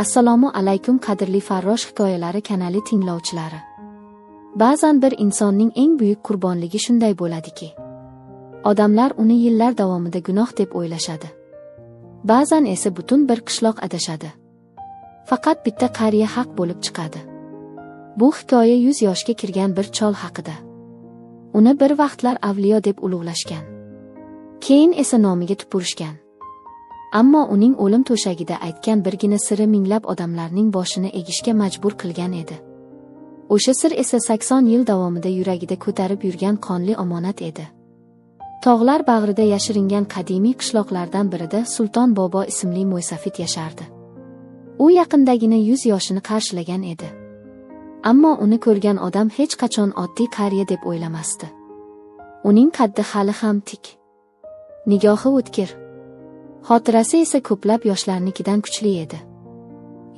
Assalomu alaykum qadrli Farrosh hikoyalari kanali tinglovchilari. Ba'zan bir insonning eng buyuk qurbonligi shunday bo'ladiki, odamlar uni yillar davomida gunoh deb o'ylashadi. Ba'zan esa butun bir qishloq adashadi. Faqat bitta qariya haq bo'lib chiqadi. Bu hikoya 100 yoshga kirgan bir chol haqida. Uni bir vaqtlar avliyo deb ulug'lashgan. Keyin esa nomiga tupurishgan. Ammo uning o'lim to'shagida aytgan birgina siri minglab odamlarning boshini egishga majbur qilgan edi. O'sha sir esa 80 yil davomida yuragida ko'tarib yurgan qonli omonat edi. Tog'lar bag'rida yashiringan qadimiy qishloqlardan birida Sulton Bobo ismli mo'ysafid yashardi. U yaqindagina 100 yoshini qarshilagan edi. Ammo uni ko'rgan odam hech qachon oddiy qariya deb o'ylamasdi. Uning qaddi hali ham tik, nigohi o'tkir, xotirasi esa ko'plab yoshlarnikidan kuchli edi.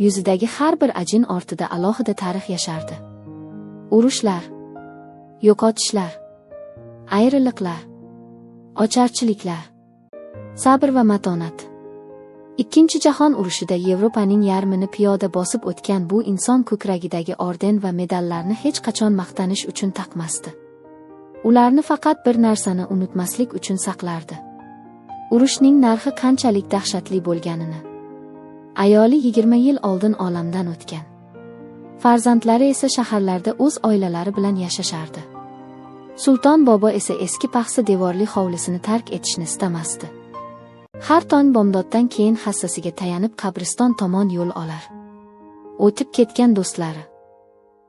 Yuzidagi har bir ajin ortida alohida tarix yashardi. Urushlar, yo'qotishlar, ayriliqlar, ocharchiliklar, sabr va matonat. Ikkinchi jahon urushida Yevropaning yarmini piyoda bosib o'tgan bu inson ko'kragidagi orden va medallarni hech qachon maqtanish uchun taqmasdi. Ularni faqat bir narsani unutmaslik uchun saqlardi. Urushning narxi qanchalik dahshatli bo'lganini. Ayoli 20 yil oldin olamdan o'tgan. Farzandlari esa shaharlarda o'z oilalari bilan yashashardi. Sulton Bobo esa eski paxsa devorli hovlisini tark etishni istamasdi. Har tong bomdoddan keyin hassasiga tayanib qabriston tomon yo'l olar. O'tib ketgan do'stlari,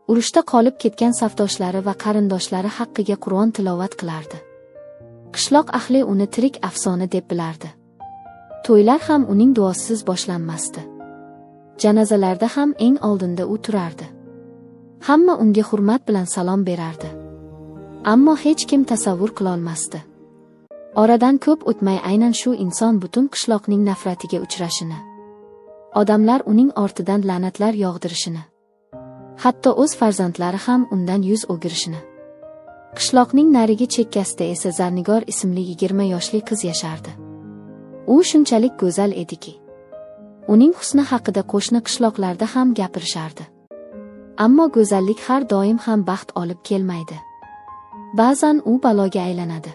urushda qolib ketgan safdoshlari va qarindoshlari haqqiga Qur'on tilovat qilardi. Qishloq ahli uni tirik afsona deb bilardi. To'ylar ham uning duosiz boshlanmasdi. Janozalarda ham eng oldinda u turardi. Hamma unga hurmat bilan salom berardi. Ammo hech kim tasavvur qila olmasdi. Oradan ko'p o'tmay aynan shu inson butun qishloqning nafratiga uchrashini, odamlar uning ortidan la'natlar yog'dirishini, hatto o'z farzandlari ham undan yuz o'girishini. Qishloqning narigi chekkasida esa Zarnigor ismli 20 yoshli qiz yashardi. U shunchalik go'zal ediki, uning husni haqida qo'shni qishloqlarda ham gapirishardi. Ammo go'zallik har doim ham baxt olib kelmaydi. Ba'zan u baloga aylanadi.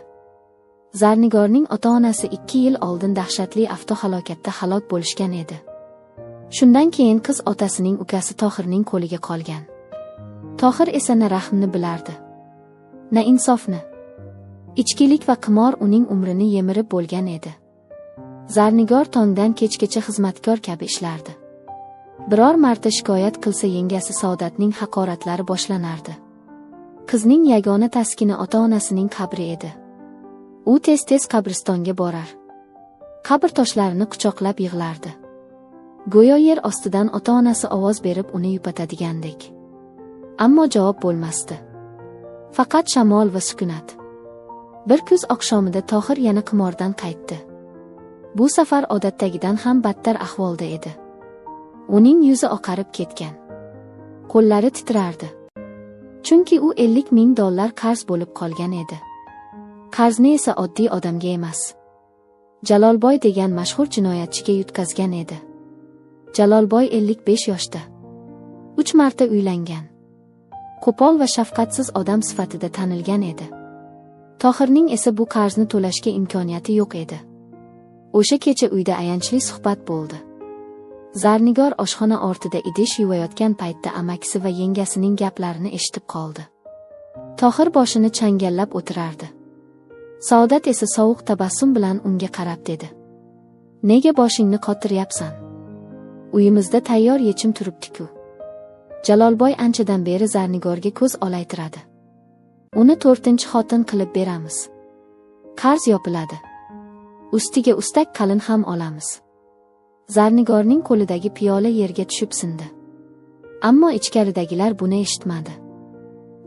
Zarnigorning ota-onasi 2 yil oldin dahshatli avtohalokatda halok bo'lishgan edi. Shundan keyin qiz otasining ukasi Tohirning qo'liga qolgan. Tohir esa na rahmni bilardi, na insofni. Ichkilik va qimor uning umrini yemirib bo'lgan edi. Zarnigor tongdan kechgacha xizmatkor kabi ishlardi. Biror marta shikoyat qilsa yengasi Saodatning haqoratlari boshlanardi. Qizning yagona taskini ota-onasining qabri edi. U tez-tez qabristonga borar, qabr toshlarini quchoqlab yig'lardi. Go'yo yer ostidan ota-onasi ovoz berib uni yupatadigandek. Ammo javob bo'lmasdi. Faqat shamol va sukunat. Bir kuz oqshomida Tohir yana qimordan qaytdi. Bu safar odatdagidan ham battar ahvolda edi. Uning yuzi oqarib ketgan, qo'llari titrardi. Chunki u $50,000 qarz bo'lib qolgan edi. Qarzni esa oddiy odamga emas, Jalolboy degan mashhur jinoyatchiga yutkazgan edi. Jalolboy 55 yoshda, 3 marta uylangan, qo'pol va shafqatsiz odam sifatida tanilgan edi. Tohirning esa bu qarzni to'lashga imkoniyati yo'q edi. O'sha kecha uyda ayanchli suhbat bo'ldi. Zarnigor oshxona ortida idish yuvayotgan paytda amakisi va yengasining gaplarini eshitib qoldi. Tohir boshini changallab o'tirardi. Saodat esa sovuq tabassum bilan unga qarab dedi: "Nega boshingni qotiryapsan? Uyimizda tayyor yechim turibdi-ku." Jalolboy anchadan beri Zarnigorga ko'z olaytiradi. "Uni 4-xotin qilib beramiz. Qarz yopiladi. Ustiga ustak qalin ham olamiz." Zarnigorning qo'lidagi piyola yerga tushib sindi. Ammo ichkaridagilar buni eshitmadi.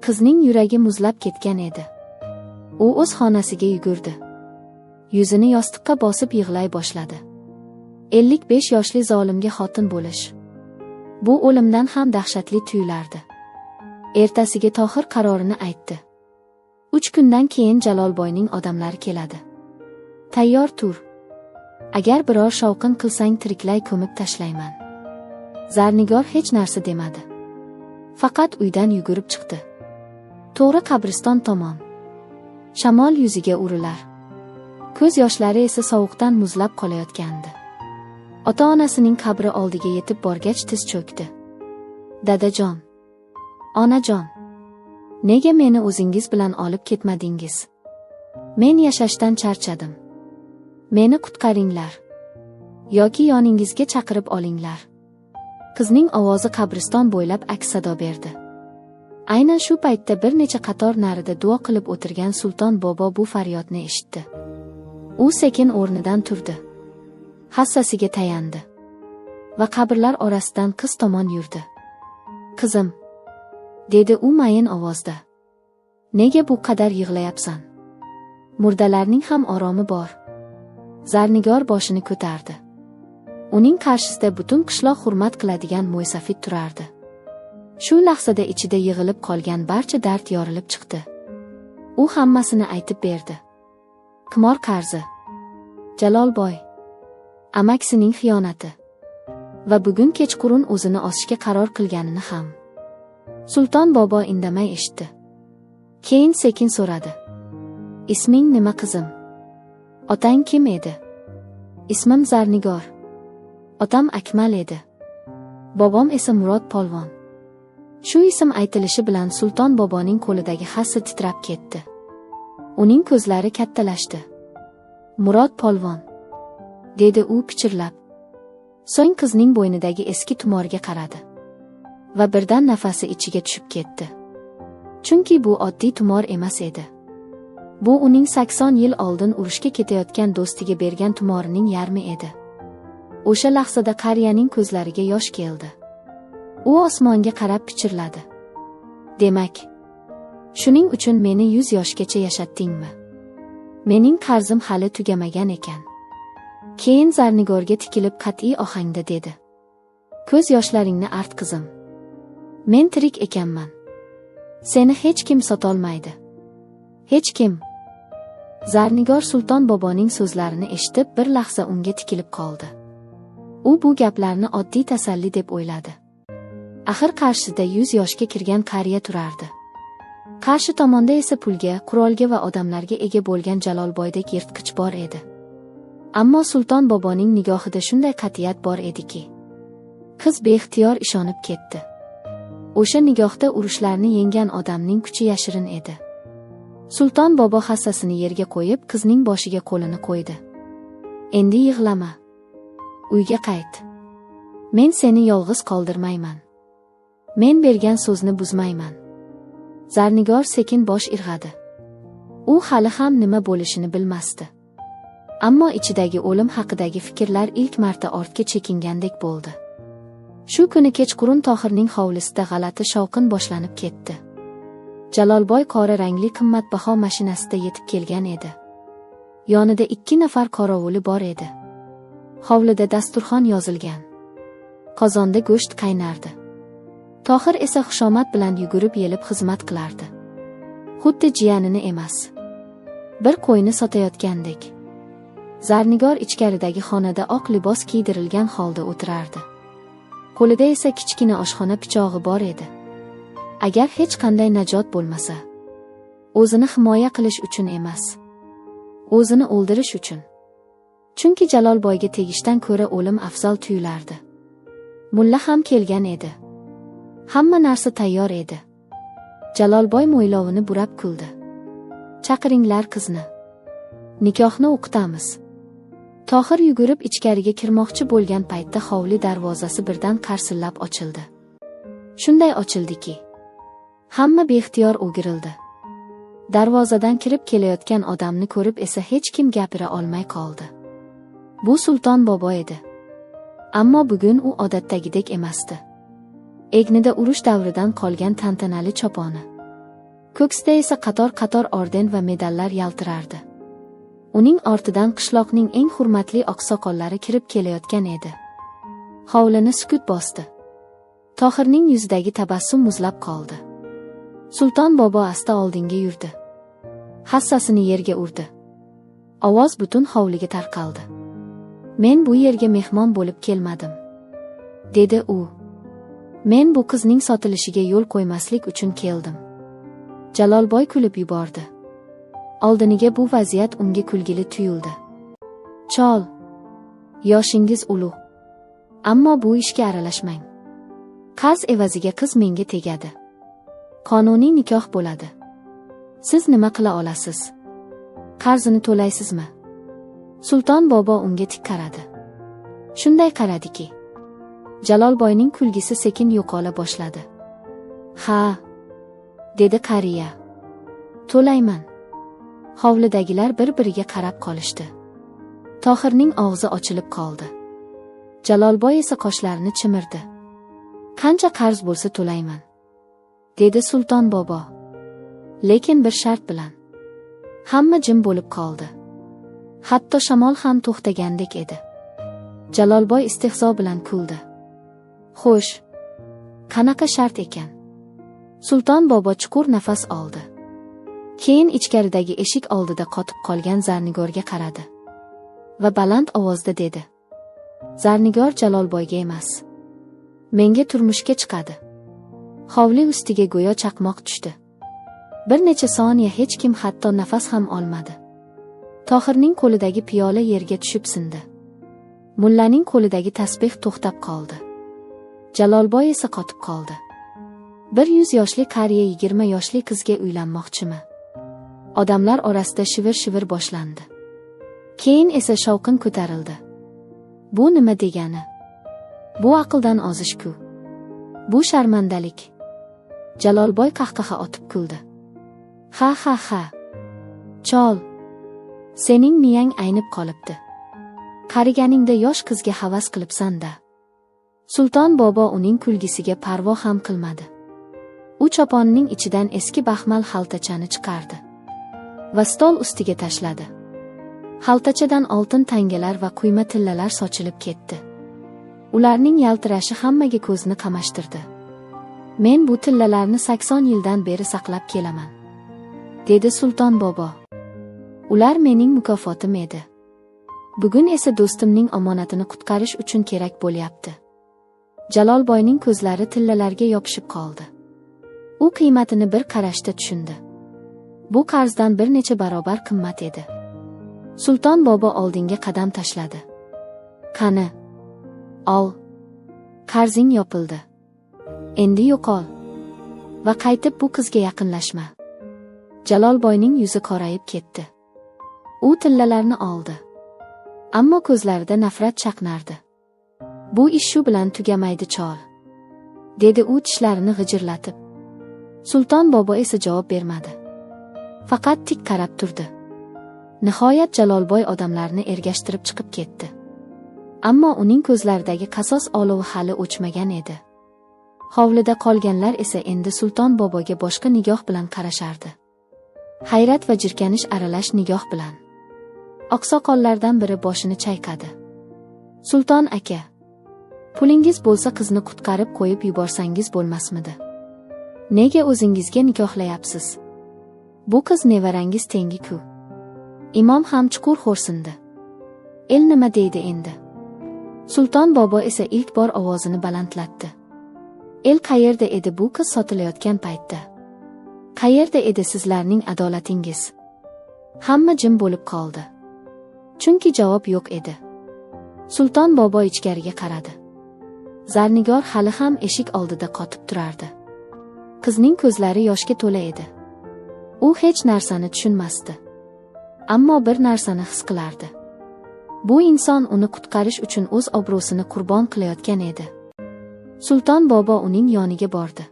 Qizning yuragi muzlab ketgan edi. U o'z xonasiga yugurdi. Yuzini yostiqqa bosib yig'lay boshladi. 55 yoshli zolimga xotin bo'lish, bu o'limdan ham dahshatli tuyulardi. Ertasiga Tohir qarorini aytdi. 3 kundan keyin Jalolboyning odamlari keladi. "Tayyor tur. Agar biror shovqin qilsang tiriklay ko'mib tashlayman." Zarnigor hech narsa demadi. Faqat uydan yugurib chiqdi. To'g'ri qabriston tomon. Shamol yuziga urilar. Ko'z yoshlari esa sovuqdan muzlab qolayotgandi. Ota-onasining qabri oldiga yetib borgach tiz cho'kdi. Dadajon, onajon, nega meni o'zingiz bilan olib ketmadingiz? Men yashashdan charchadim. Meni qutqaringlar. Yoki yoningizga chaqirib olinglar. Qizning ovozi qabriston bo'ylab aks-sado berdi. Aynan shu paytda bir necha qator narida duo qilib o'tirgan Sulton bobo bu faryodni eshitdi. U sekin o'rnidan turdi. Hassasiga tayandi va qabrlar orasidan qiz tomon yurdi. "Qizim", dedi u mayin ovozda. "Nega bu qadar yig'layapsan? Murdalarning ham oromi bor." Zarnigor boshini ko'tardi. Uning qarshisida butun qishloq hurmat qiladigan mo'ysafid turardi. Shu lahzada ichida yig'ilib qolgan barcha dard yorilib chiqdi. U hammasini aytib berdi. Qimor qarzi, Jalolboy, amaksining xiyonati va bugun kechqurun o'zini osishga qaror qilganini ham. Sulton bobo indamay eshitdi. Keyin sekin so'radi. "Isming nima qizim? Otang kim edi?" "Ismim Zarnigor. Otam Akmal edi. Bobom esa Murod polvon." Shu ism aytilishi bilan Sulton boboning qo'lidagi hassa titrab ketdi. Uning ko'zlari kattalashdi. "Murod polvon", dedi u pichirlab. So'ng qizning bo'ynidagi eski tumorga qaradi va birdan nafasi ichiga tushib ketdi. Chunki bu oddiy tumor emas edi. Bu uning 80 yil oldin urushga ketayotgan do'stiga bergan tumorining yarmi edi. O'sha lahzada qariyaning ko'zlariga yosh keldi. U osmonga qarab pichirladi. "Demak, shuning uchun meni 100 yoshgacha yashatdingmi? Mening qarzim hali tugamagan ekan." Keyin Zarnigorga tikilib qat'iy ohangda dedi. "Ko'z yoshlaringni art qizim. Men tirik ekanman. Seni hech kim sotolmaydi. Hech kim." Zarnigor Sulton boboning so'zlarini eshitib bir lahza unga tikilib qoldi. U bu gaplarni oddiy tasalli deb o'yladi. Axir qarshisida 100 yoshga kirgan qariya turardi. Qarshi tomonda esa pulga, qurolga va odamlarga ega bo'lgan Jalolboydek yirtqich bor edi. Ammo Sulton boboning nigohida shunday qat'iyat bor ediki, qiz beixtiyor ishonib ketdi. O'sha nigohda urushlarni yenggan odamning kuchi yashirin edi. Sulton bobo hassasini yerga qo'yib, qizning boshiga qo'lini qo'ydi. "Endi yig'lama. Uyga qayt. Men seni yolg'iz qoldirmayman. Men bergan so'zni buzmayman." Zarnigor sekin bosh irg'adi. U hali ham nima bo'lishini bilmasdi. Ammo ichidagi o'lim haqidagi fikrlar ilk marta ortga chekingandek bo'ldi. Shu kuni kechqurun Tohirning hovlisida g'alati shovqin boshlanib ketdi. Jalolboy qora rangli qimmatbaho mashinasida yetib kelgan edi. Yonida 2 nafar qorovuli bor edi. Hovlida dasturxon yozilgan. Qozonda go'sht qaynardi. Tohir esa xushomad bilan yugurib yelib xizmat qilardi. Xuddi jiyanini emas, bir qo'yni sotayotgandek. Zarnigor ichkaridagi xonada oq libos kiydirilgan holda o'tirardi. Qo'lida esa kichkina oshxona pichog'i bor edi. Agar hech qanday najot bo'lmasa, o'zini himoya qilish uchun emas, o'zini o'ldirish uchun. Chunki Jalolboyga tegishdan ko'ra o'lim afzal tuyulardi. Mulla ham kelgan edi. Hamma narsa tayyor edi. Jalolboy mo'ylovini burab kuldi. "Chaqiringlar qizni. Nikohni o'qitamiz." Tohir yugurib ichkariga kirmoqchi bo'lgan paytda hovli darvozasi birdan qarsillab ochildi. Shunday ochildiki, hamma beixtiyor o'girildi. Darvozadan kirib kelayotgan odamni ko'rib esa hech kim gapira olmay qoldi. Bu Sulton bobo edi. Ammo bugun u odatdagidek emasdi. Egnida urush davridan qolgan tantanali choponi. Ko'ksida esa qator-qator orden va medallar yaltirardi. Uning ortidan qishloqning eng hurmatli oqsoqollari kirib kelayotgan edi. Hovlini sukut bosdi. Tohirning yuzidagi tabassum muzlab qoldi. Sulton bobo asta oldinga yurdi. Hassasini yerga urdi. Ovoz butun hovliga tarqaldi. "Men bu yerga mehmon bo'lib kelmadim", dedi u. Men bu qizning sotilishiga yo'l qo'ymaslik uchun keldim. Jalolboy kulib yubordi. Oldiniga bu vaziyat unga kulgili tuyuldi. Chol, yoshingiz ulug'. Ammo bu ishga aralashmang. Qarz evaziga qiz menga tegadi. Qonuniy nikoh bo'ladi. Siz nima qila olasiz? Qarzini to'laysizmi? Sulton bobo unga tik qaradi. Shunday qaradiki, Jalolboyning kulgisi sekin yo'qola boshladi. Ha, dedi qariya. To'layman. Hovlidagilar bir-biriga qarab qolishdi. Tohirning og'zi ochilib qoldi. Jalolboy esa qoshlarini chimirdi. Qancha qarz bo'lsa to'layman, dedi Sulton bobo. Lekin bir shart bilan. Hamma jim bo'lib qoldi. Hatto shamol ham to'xtagandek edi. Jalolboy istehzo bilan kuldi. Xo'sh, qanaqa shart ekan? Sulton bobo chuqur nafas oldi. Keyin ichkaridagi eshik oldida qotib qolgan Zarnigorga qaradi va baland ovozda dedi: Zarnigor Jalolboyga emas, menga turmushga chiqadi. Hovli ustiga go'yo chaqmoq tushdi. Bir necha soniya hech kim hatto nafas ham olmadi. Tohirning qo'lidagi piyola yerga tushib sindi. Mullaning qo'lidagi tasbeh to'xtab qoldi. Jalolboy esa qotib qoldi. 100 yoshli qariya 20 yoshli qizga uylanmoqchimi? Odamlar orasida shivir-shivir boshlandi. Keyin esa shovqin ko'tarildi. Bu nima degani? Bu aqldan ozish-ku. Bu sharmandalik. Jalolboy qahqaha otib kuldi. Ha ha ha. Chol, sening miyang aynib qolibdi. Qariganingda yosh qizga havas qilibsan-da. Sulton bobo uning kulgisiga parvo ham qilmadi. U choponining ichidan eski baxmal xaltachani chiqardi va stol ustiga tashladi. Xaltachadan oltin tangalar va quyma tillalar sochilib ketdi. Ularning yaltirashi hammaga ko'zni qamashtirdi. Men bu tillalarni 80 yildan beri saqlab kelaman, dedi Sulton bobo. Ular mening mukofotim edi. Bugun esa do'stimning omonatini qutqarish uchun kerak bo'lyapti. Jalolboyning ko'zlari tillalarga yopishib qoldi. U qiymatini bir qarashda tushundi. Bu qarzdan bir necha barobar qimmat edi. Sulton bobo oldinga qadam tashladi. Qani, ol. Qarzing yopildi. Endi yo'qol va qaytib bu qizga yaqinlashma. Jalolboyning yuzi qorayib ketdi. U tillalarni oldi. Ammo ko'zlarida nafrat chaqnardi. Bu ish shu bilan tugamaydi, chol, dedi u tishlarini g'ijirlatib. Sulton bobo esa javob bermadi. Faqat tik qarab turdi. Nihoyat Jalolboy odamlarni ergashtirib chiqib ketdi. Ammo uning ko'zlaridagi qasos olovi hali o'chmagan edi. Hovlida qolganlar esa endi Sulton boboga boshqa nigoh bilan qarashardi. Hayrat va jirkanish aralash nigoh bilan. Oqsoqollardan biri boshini chayqadi. Sulton aka, pulingiz bo'lsa qizni qutqarib qo'yib yuborsangiz bo'lmasmidi? Nega o'zingizga nikohlayapsiz? Bu qiz nevarangiz tengi-ku. Imom ham chuqur xo'rsindi. El nima deydi endi? Sulton bobo esa ilk bor ovozini balandlatdi. El qayerda edi bu qiz sotilayotgan paytda? Qayerda edi sizlarning adolatingiz? Hamma jim bo'lib qoldi. Chunki javob yo'q edi. Sulton bobo ichkariga qaradi. Zarnigor hali ham eshik oldida qotib turardi. Qizning ko'zlari yoshga to'la edi. U hech narsani tushunmasdi. Ammo bir narsani his qilardi. Bu inson uni qutqarish uchun o'z obro'sini qurbon qilayotgan edi. Sulton bobo uning yoniga bordi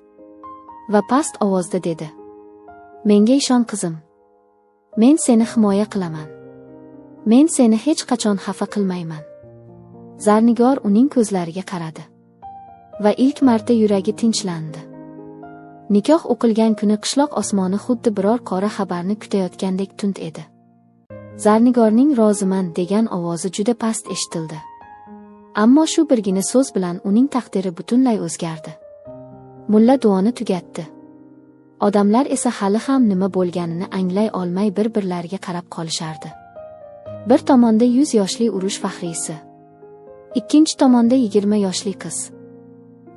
va past ovozda dedi: Menga ishon qizim. Men seni himoya qilaman. Men seni hech qachon xafa qilmayman. Zarnigor uning ko'zlariga qaradi va ilk marta yuragi tinchlandi. Nikoh o'qilgan kuni qishloq osmoni xuddi biror qora xabarni kutayotgandek tund edi. Zarnigorning roziman degan ovozi juda past eshitildi. Ammo shu birgina so'z bilan uning taqdiri butunlay o'zgardi. Mulla duoni tugatdi. Odamlar esa hali ham nima bo'lganini anglay olmay bir-birlariga qarab qolishardi. Bir tomonda 100 yoshli urush faxriysi, ikkinchi tomonda 20 yoshli qiz.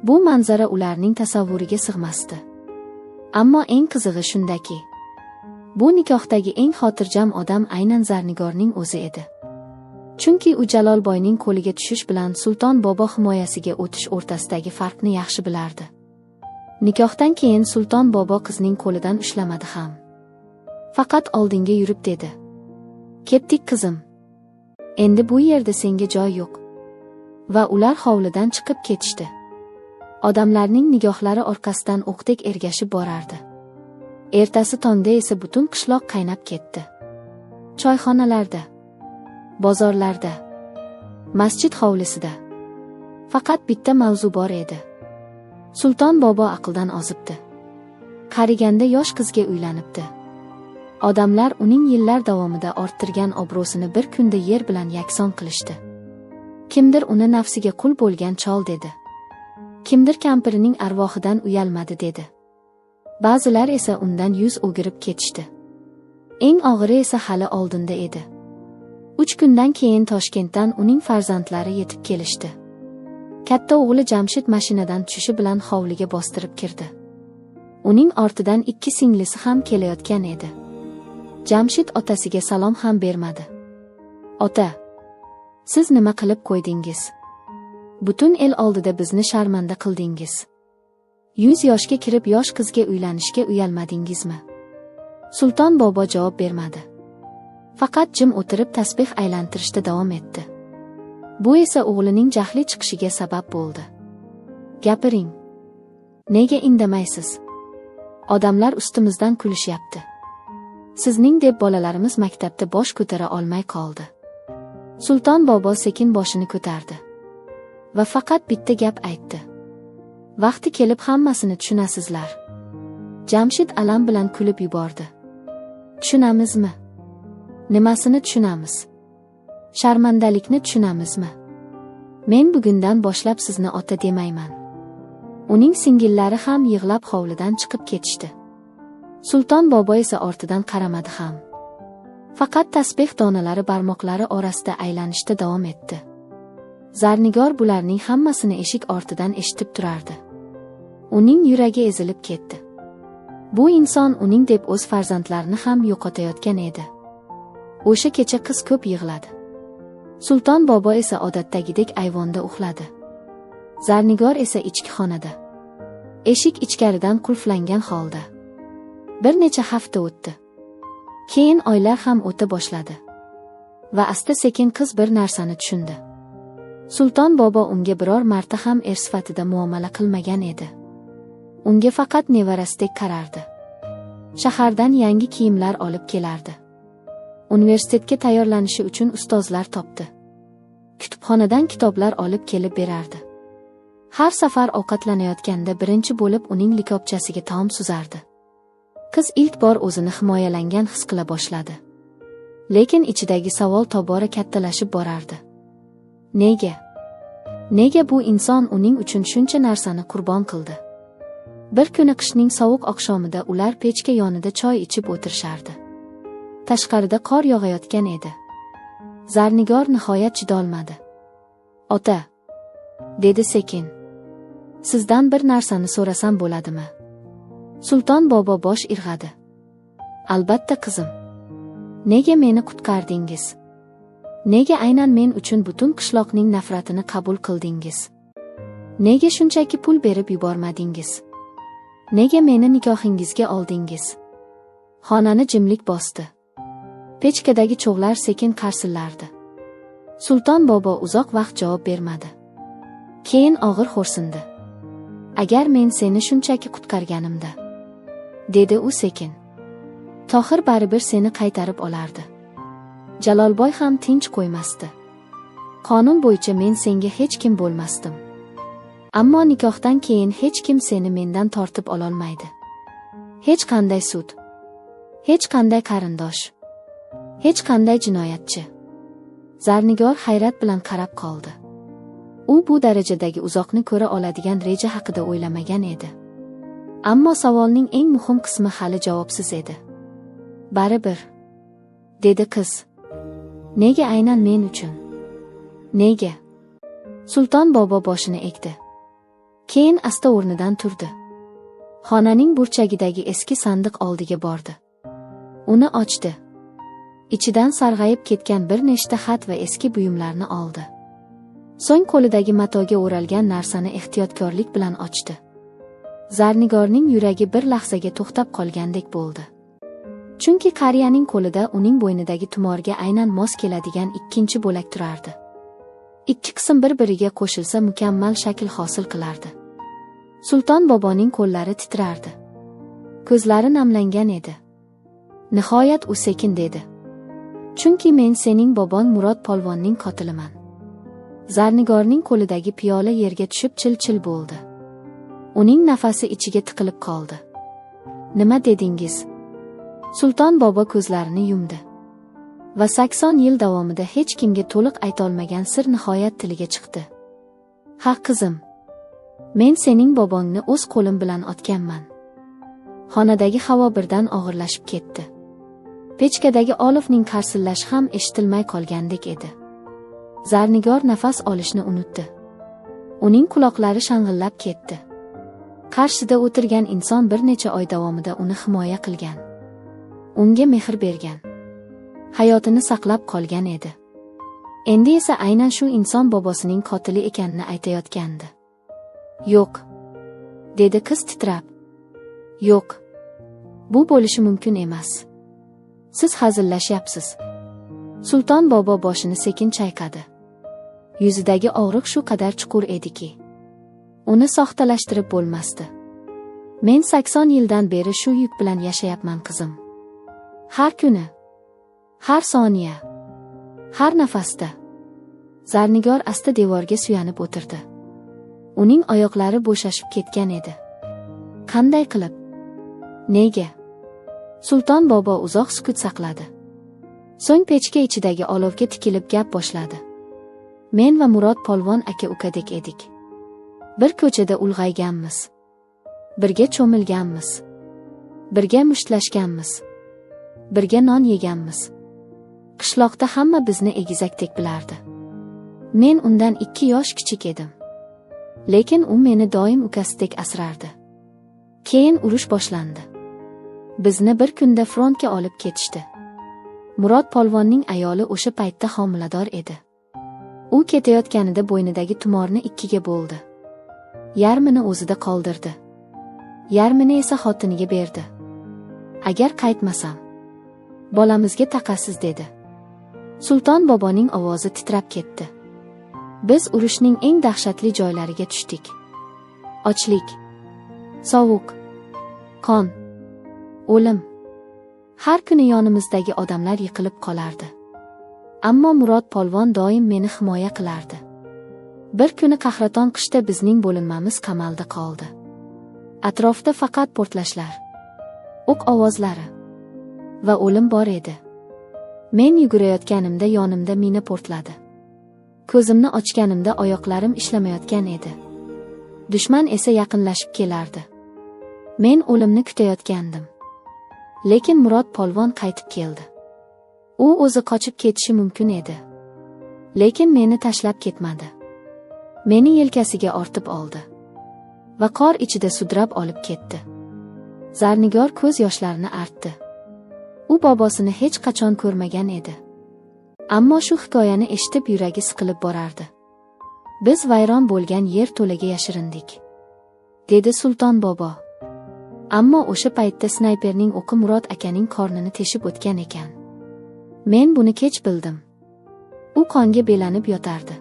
Bu manzara ularning tasavvuriga sig'masdi. Ammo eng qizig'i shundaki, bu nikohdagi eng xotirjam odam aynan Zarnigorning o'zi edi. Chunki u Jalolboyning qo'liga tushish bilan Sulton bobo himoyasiga o'tish o'rtasidagi farqni yaxshi bilardi. Nikohdan keyin Sulton bobo qizning qo'lidan ushlamadi ham. Faqat oldinga yurib dedi: "Ketdik qizim. Endi bu yerda senga joy yo'q." Va ular hovlidan chiqib ketishdi. Odamlarning nigohlari orqasidan o'qdek ergashib borardi. Ertasi tongda esa butun qishloq qaynab ketdi. Choyxonalarda, bozorlarda, masjid hovlisida faqat bitta mavzu bor edi. Sulton bobo aqldan ozibdi. Qariganda yosh qizga uylanibdi. Odamlar uning yillar davomida orttirgan obro'sini bir kunda yer bilan yakson qilishdi. Kimdir uni nafsiga qul bo'lgan chol dedi. Kimdir kampirining arvohidan uyalmadi dedi. Ba'zilar esa undan yuz o'girib ketishdi. Eng og'iri esa hali oldinda edi. 3 kundan keyin Toshkentdan uning farzandlari yetib kelishdi. Katta o'g'li Jamshid mashinadan tushishi bilan hovliga bostirib kirdi. Uning ortidan 2 singlisi ham kelayotgan edi. Jamshid otasiga salom ham bermadi. "Ota, siz nima qilib qo'ydingiz? Butun el oldida bizni sharmanda qildingiz. 100 yoshga kirib yosh qizga uylanishga uyalmadingizmi?" Sulton bobo javob bermadi. Faqat jim o'tirib tasbih aylantirishda davom etdi. Bu esa o'g'lining jahli chiqishiga sabab bo'ldi. "Gapiring. Nega indamaysiz? Odamlar ustimizdan kulishyapti. Sizning deb bolalarimiz maktabda bosh ko'tara olmay qoldi." Sulton bobo sekin boshini ko'tardi va faqat bitta gap aytdi: "Vaqti kelib hammasini tushunasizlar." Jamshid alam bilan kulib yubordi. "Tushunamizmi? Nimasini tushunamiz? Sharmandalikni tushunamizmi? Men bugundan boshlab sizni ota demayman." Uning singillari ham yig'lab hovlidan chiqib ketishdi. Sulton bobo esa ortidan qaramadi ham. Faqat tasbih donalari barmoqlari orasida aylanishda davom etdi. Zarnigor bularning hammasini eshik ortidan eshitib turardi. Uning yuragi ezilib ketdi. Bu inson uning deb o'z farzandlarini ham yo'qotayotgan edi. O'sha kecha qiz ko'p yig'ladi. Sulton bobo esa odatdagidek ayvonda uxladi. Zarnigor esa ichki xonada. Eshik ichkaridan qulflangan holda. Bir necha hafta o'tdi. Keyin oylar ham o'ta boshladi. Va asta-sekin qiz bir narsani tushundi. Sulton bobo unga biror marta ham er sifatida muomala qilmagan edi. Unga faqat nevarasidek qarardi. Shahardan yangi kiyimlar olib kelardi. Universitetga tayyorlanishi uchun ustozlar topdi. Kutubxonadan kitoblar olib kelib berardi. Har safar ovqatlanayotganda birinchi bo'lib uning likopchasiga taom suzardi. Qiz ilk bor o'zini himoyalangan his qila boshladi. Lekin ichidagi savol tobora kattalashib borardi. Nega? Nega bu inson uning uchun shuncha narsani qurbon qildi? Bir kuni qishning sovuq oqshomida ular pechka yonida choy ichib o'tirishardi. Tashqarida qor yog'ayotgan edi. Zarnigor nihoyat chidolmadi. "Ota", dedi sekin. "Sizdan bir narsani so'rasam bo'ladimi?" Sulton bobo bosh irg'adi. "Albatta qizim. Nega meni qutqardingiz? Nega aynan men uchun butun qishloqning nafratini qabul qildingiz? Nega shunchaki pul berib yubormadingiz? Nega meni nikohingizga oldingiz?" Xonani jimlik bosdi. Pechkadagi cho'g'lar sekin qarsillardi. Sulton bobo uzoq vaqt javob bermadi. Keyin og'ir xo'rsindi. "Agar men seni shunchaki qutqarganimda", dedi u sekin, "Tohir baribir seni qaytarib olardi. Jalolboy ham tinch qo'ymasdi. Qonun bo'yicha men senga hech kim bo'lmasdim. Ammo nikohdan keyin hech kim seni mendan tortib ololmaydi. Hech qanday sud, hech qanday qarindosh, hech qanday jinoyatchi." Zarnigor hayrat bilan qarab qoldi. U bu darajadagi uzoqni ko'ra oladigan reja haqida o'ylamagan edi. Ammo savolning eng muhim qismi hali javobsiz edi. "Baribir", dedi qiz. "Nega aynan men uchun? Nega?" Sulton bobo boshini egdi. Keyin asta o'rnidan turdi. Xonaning burchagidagi eski sandiq oldiga bordi. Uni ochdi. Ichidan sarg'ayib ketgan bir nechta xat va eski buyumlarni oldi. So'ng qo'lidagi matoga o'ralgan narsani ehtiyotkorlik bilan ochdi. Zarnigorning yuragi bir lahzaga to'xtab qolgandek bo'ldi. Chunki qariyaning qo'lida uning bo'ynidagi tumorga aynan mos keladigan ikkinchi bo'lak turardi. Ikki qism bir-biriga qo'shilsa mukammal shakl hosil qilardi. Sulton boboning qo'llari titrardi. Ko'zlari namlangan edi. Nihoyat u sekin dedi: "Chunki men sening bobong Murod polvonning qotiliman." Zarnigorning qo'lidagi piyola yerga tushib chil-chil bo'ldi. Uning nafasi ichiga tiqilib qoldi. "Nima dedingiz?" Sulton bobo ko'zlarini yumdi. Va 80 yil davomida hech kimga to'liq aytolmagan sir nihoyat tiliga chiqdi. "Ha qizim, men sening bobongni o'z qo'lim bilan otganman." Xonadagi havo birdan og'irlashib ketdi. Pechkadagi Olifning qarsillashi ham eshitilmay qolgandek edi. Zarnigor nafas olishni unutdi. Uning quloqlari shang'illab ketdi. Qarshida o'tirgan inson bir necha oy davomida uni himoya qilgan. Unga mehr bergan. Hayotini saqlab qolgan edi. Endi esa aynan shu inson bobosining qotili ekanini aytayotgandi. "Yo'q", dedi qiz titrab. "Yo'q. Bu bo'lishi mumkin emas. Siz hazillashyapsiz." Sulton bobo boshini sekin chayqadi. Yuzidagi og'riq shu qadar chuqur ediki, uni soxtalashtirib bo'lmasdi. "Men 80 yildan beri shu yuk bilan yashayapman qizim. Har kuni, har soniya, har nafasda." Zarnigor asta devorga suyanib o'tirdi. Uning oyoqlari bo'shashib ketgan edi. Qanday qilib? Nega? Sulton bobo uzoq sukut saqladi. So'ng pechka ichidagi olovga tikilib gap boshladi. "Men va Murod polvon aka-ukadek edik. Bir ko'chada ulg'ayganmiz. Birga cho'milganmiz. Birga mushtlashganmiz. Birga non yeganmiz. Qishloqda hamma bizni egizakdek bilardi. Men undan 2 yosh kichik edim. Lekin u meni doim ukasidek asrardi. Keyin urush boshlandi. Bizni bir kunda frontga olib ketishdi. Murod polvonning ayoli o'sha paytda homilador edi. U ketayotganida bo'ynidagi tumorni 2ga bo'ldi. Yarmini o'zida qoldirdi. Yarmini esa xotiniga berdi. Agar qaytmasam, bolamizga taqasiz dedi. Sulton boboning ovozi titrab ketdi. Biz urushning eng dahshatli joylariga tushdik. Ochlik, sovuq, qon, o'lim. Har kuni yonimizdagi odamlar yiqilib qolardi. Ammo Murod polvon doim meni himoya qilardi. Bir kuni qahraton qishda bizning bo'linmamiz qamalda qoldi. Atrofda faqat portlashlar, o'q ovozlari va o'lim bor edi. Men yugurayotganimda yonimda mina portladi. Ko'zimni ochganimda oyoqlarim ishlamayotgan edi. Dushman esa yaqinlashib kelardi. Men o'limni kutayotgandim. Lekin Murod polvon qaytib keldi. U o'zi qochib ketishi mumkin edi. Lekin meni tashlab ketmadi. Meni yelkasiga ortib oldi va qor ichida sudrab olib ketdi. Zarnigor ko'z yoshlarini artdi. U bobosini hech qachon ko'rmagan edi. Ammo shu hikoyani eshitib yuragi siqilib borardi. Biz vayron bo'lgan yer to'laga yashirindik, dedi Sulton bobo. Ammo o'sha paytda snayperning o'qi Murod akaning qornini teshib o'tgan ekan. Men buni kech bildim. U qonga belanib yotardi.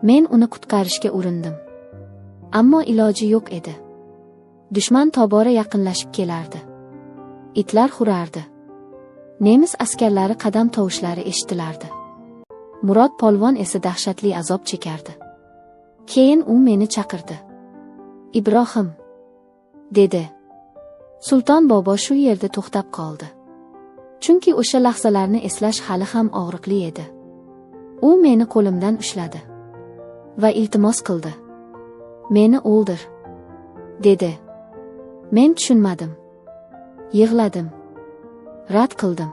Men uni qutqarishga urindim. Ammo iloji yo'q edi. Dushman tobora yaqinlashib kelardi. Itlar hurardi. Nemis askarlari qadam tovushlari eshitilardi. Murod polvon esa dahshatli azob chekardi. Keyin u meni chaqirdi. "Ibrohim", dedi. Sulton bobo shu yerda to'xtab qoldi. Chunki o'sha lahzalarni eslash hali ham og'riqli edi. U meni qo'limdan ushladi va iltimos qildi. "Meni o'ldir", dedi. Men tushunmadim. Yig'ladim. Rad qildim.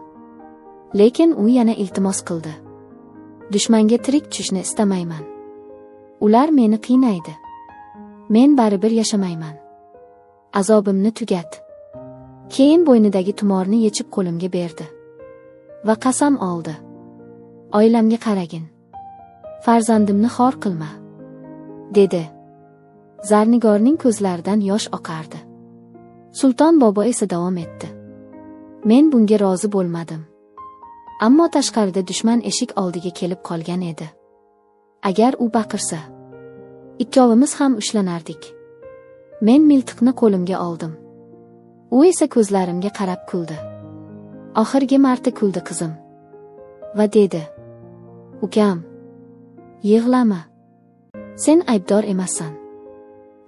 Lekin u yana iltimos qildi. "Dushmanga tirik tushishni istamayman. Ular meni qiynaydi", Men baribir yashamayman. Azobimni tugat. Keyin bo'ynidagi tumorni yechib qo'limga berdi. Va qasam oldi. Oilamga qaragin. Farzandimni xor qilma, dedi. Zarnigorning ko'zlaridan yosh oqardi. Sulton bobo esa davom etdi. Men bunga rozi bo'lmadim. Ammo tashqarida dushman eshik oldiga kelib qolgan edi. Agar u baqirsa, ikkovimiz ham ushlanardik. Men miltiqni qo'limga oldim. U esa ko'zlarimga qarab kuldi. Oxirgi marta kuldi qizim. Va dedi: "Ukam, yig'lama. Sen aybdor emassan."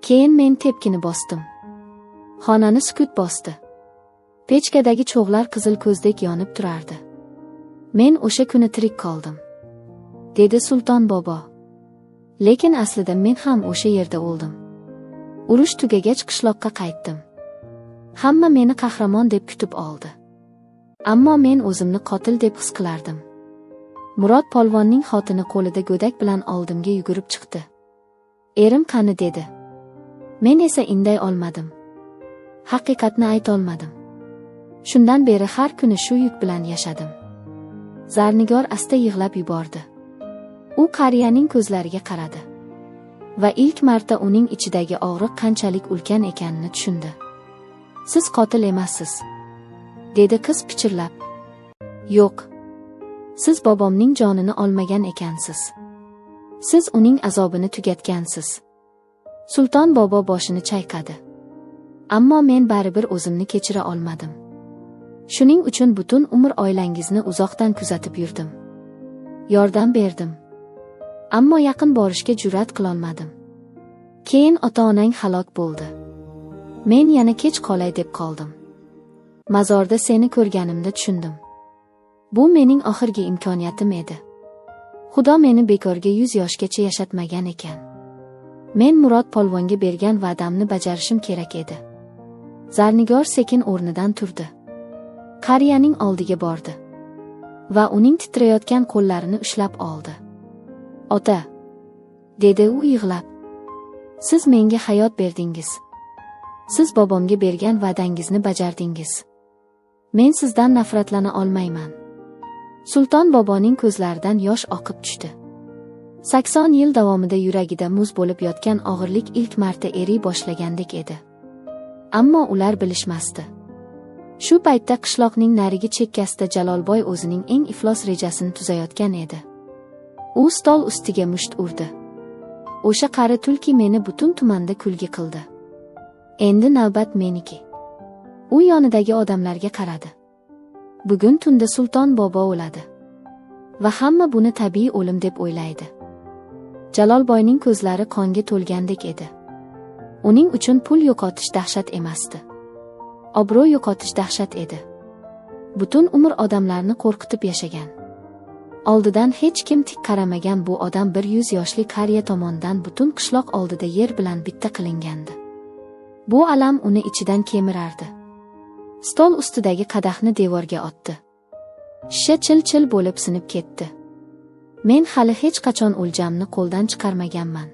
Keyin men tepkini bosdim. Xonani sukut bosdi. Pechkadagi cho'g'lar qizil ko'zdek yonib turardi. Men o'sha kuni tirik qoldim, dedi Sulton bobo. Lekin aslida men ham o'sha yerda o'ldim. Urush tugagach qishloqqa qaytdim. Hamma meni qahramon deb kutib oldi. Ammo men o'zimni qotil deb his qilardim. Murod polvonning xotini qo'lida go'dak bilan oldimga yugurib chiqdi. "Erim qani?" dedi. Men esa inday olmadim. Haqiqatni aytolmadim. Shundan beri har kuni shu yuk bilan yashadim. Zarnigor asta yig'lab yubordi. U qariyaning ko'zlariga qaradi va ilk marta uning ichidagi og'riq qanchalik ulkan ekanini tushundi. "Siz qotil emassiz", dedi qiz pichirlab. "Yo'q. Siz bobomning jonini olmagan ekansiz. Siz uning azobini tugatgansiz." Sulton bobo boshini chayqadi. Ammo men baribir o'zimni kechira olmadim. Shuning uchun butun umr oilangizni uzoqdan kuzatib yurdim. Yordam berdim. Ammo yaqin borishga jur'at qilolmadim. Keyin ota-onang halok bo'ldi. Men yana kech qolay deb qoldim. Mazorda seni ko'rganimda tushundim. Bu mening oxirgi imkoniyatim edi. Xudo meni bekorga 100 yoshgacha yashatmagan ekan. Men Murod polvonga bergan va'damni bajarishim kerak edi. Zarnigor sekin o'rnidan turdi. Qariyaning oldiga bordi va uning titrayotgan qo'llarini ushlab oldi. "Ota", dedi u yig'lab. "Siz menga hayot berdingiz. Siz bobomga bergan va'dangizni bajardingiz. Men sizdan nafratlana olmayman." Sulton boboning ko'zlaridan yosh oqib tushdi. 80 yil davomida yuragida muz bo'lib yotgan og'irlik ilk marta eriy boshlagandek edi. Ammo ular bilishmasdi. Shu paytda qishloqning narigi chekkasida Jalolboy o'zining eng iflos rejasini tuzayotgan edi. U stol ustiga musht urdi. "O'sha qari tulki meni butun tumanda kulgi qildi. Endi navbat meniki." U yonidagi odamlarga qaradi. Bugun tunda Sulton bobo o'ladi va hamma buni tabiiy o'lim deb o'ylaydi. Jalolboyning ko'zlari qonga to'lgandek edi. Uning uchun pul yo'qotish dahshat emasdi. Obro' yo'qotish dahshat edi. Butun umr odamlarni qo'rqitib yashagan. Oldidan hech kim tik qaramagan bu odam 100 yoshli qariya tomonidan butun qishloq oldida yer bilan bitta qilingandi. Bu alam uni ichidan kemirardi. Stol ustidagi qadahni devorga otdi. Shisha chil-chil bo'lib sinib ketdi. "Men hali hech qachon o'ljamni qo'ldan chiqarmaganman",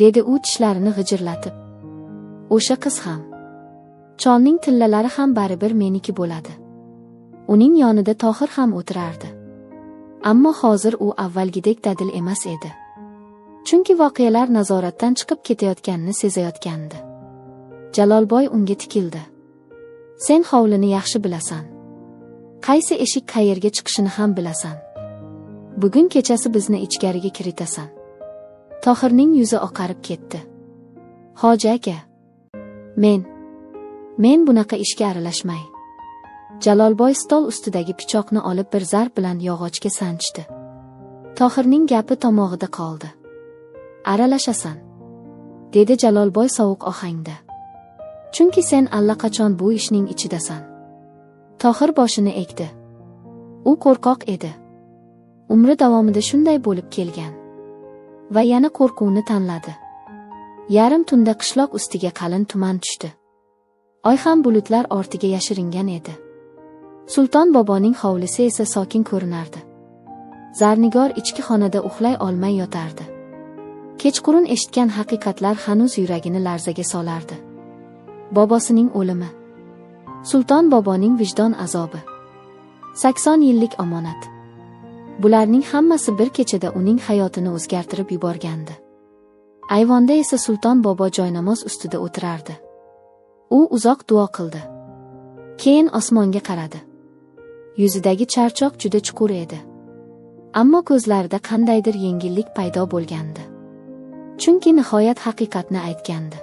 dedi u tishlarini g'ijirlatib. "O'sha qiz ham, cholning tillalari ham baribir meniki bo'ladi." Uning yonida Tohir ham o'tirardi. Ammo hozir u avvalgidek dadil emas edi. Chunki voqealar nazoratdan chiqib ketayotganini sezayotgandi. Jalolboy unga tikildi. "Sen hovlini yaxshi bilasan. Qaysi eshik qayerga chiqishini ham bilasan. Bugun kechasi bizni ichkariga kiritasan." Tohirning yuzi oqarib ketdi. "Hoji aka, men bunaqa ishga aralashmay." Jalolboy stol ustidagi pichoqni olib bir zarb bilan yog'ochga sanchdi. Tohirning gapi tomog'ida qoldi. "Aralashasan", dedi Jalolboy sovuq ohangda. "Chunki sen allaqachon bu ishning ichidasan." Tohir boshini egdi. U qo'rqoq edi. Umri davomida shunday bo'lib kelgan va yana qo'rquvni tanladi. Yarim tunda qishloq ustiga qalin tuman tushdi. Oy ham bulutlar ortiga yashiringan edi. Sulton boboning hovlisi esa sokin ko'rinardi. Zarnigor ichki xonada uxlay olmay yotardi. Kechqurun eshitgan haqiqatlar hanuz yuragini larzaga solardi. Bobosining o'limi. Sulton boboning vijdon azobi. 80 yillik omonat. Bularning hammasi bir kechada uning hayotini o'zgartirib yuborgandi. Ayvonda esa Sulton bobo joynamoz ustida o'tirardi. U uzoq duo qildi. Keyin osmonga qaradi. Yuzidagi charchoq juda chuqur edi. Ammo ko'zlarida qandaydir yengillik paydo bo'lgandi. Chunki nihoyat haqiqatni aytgandi.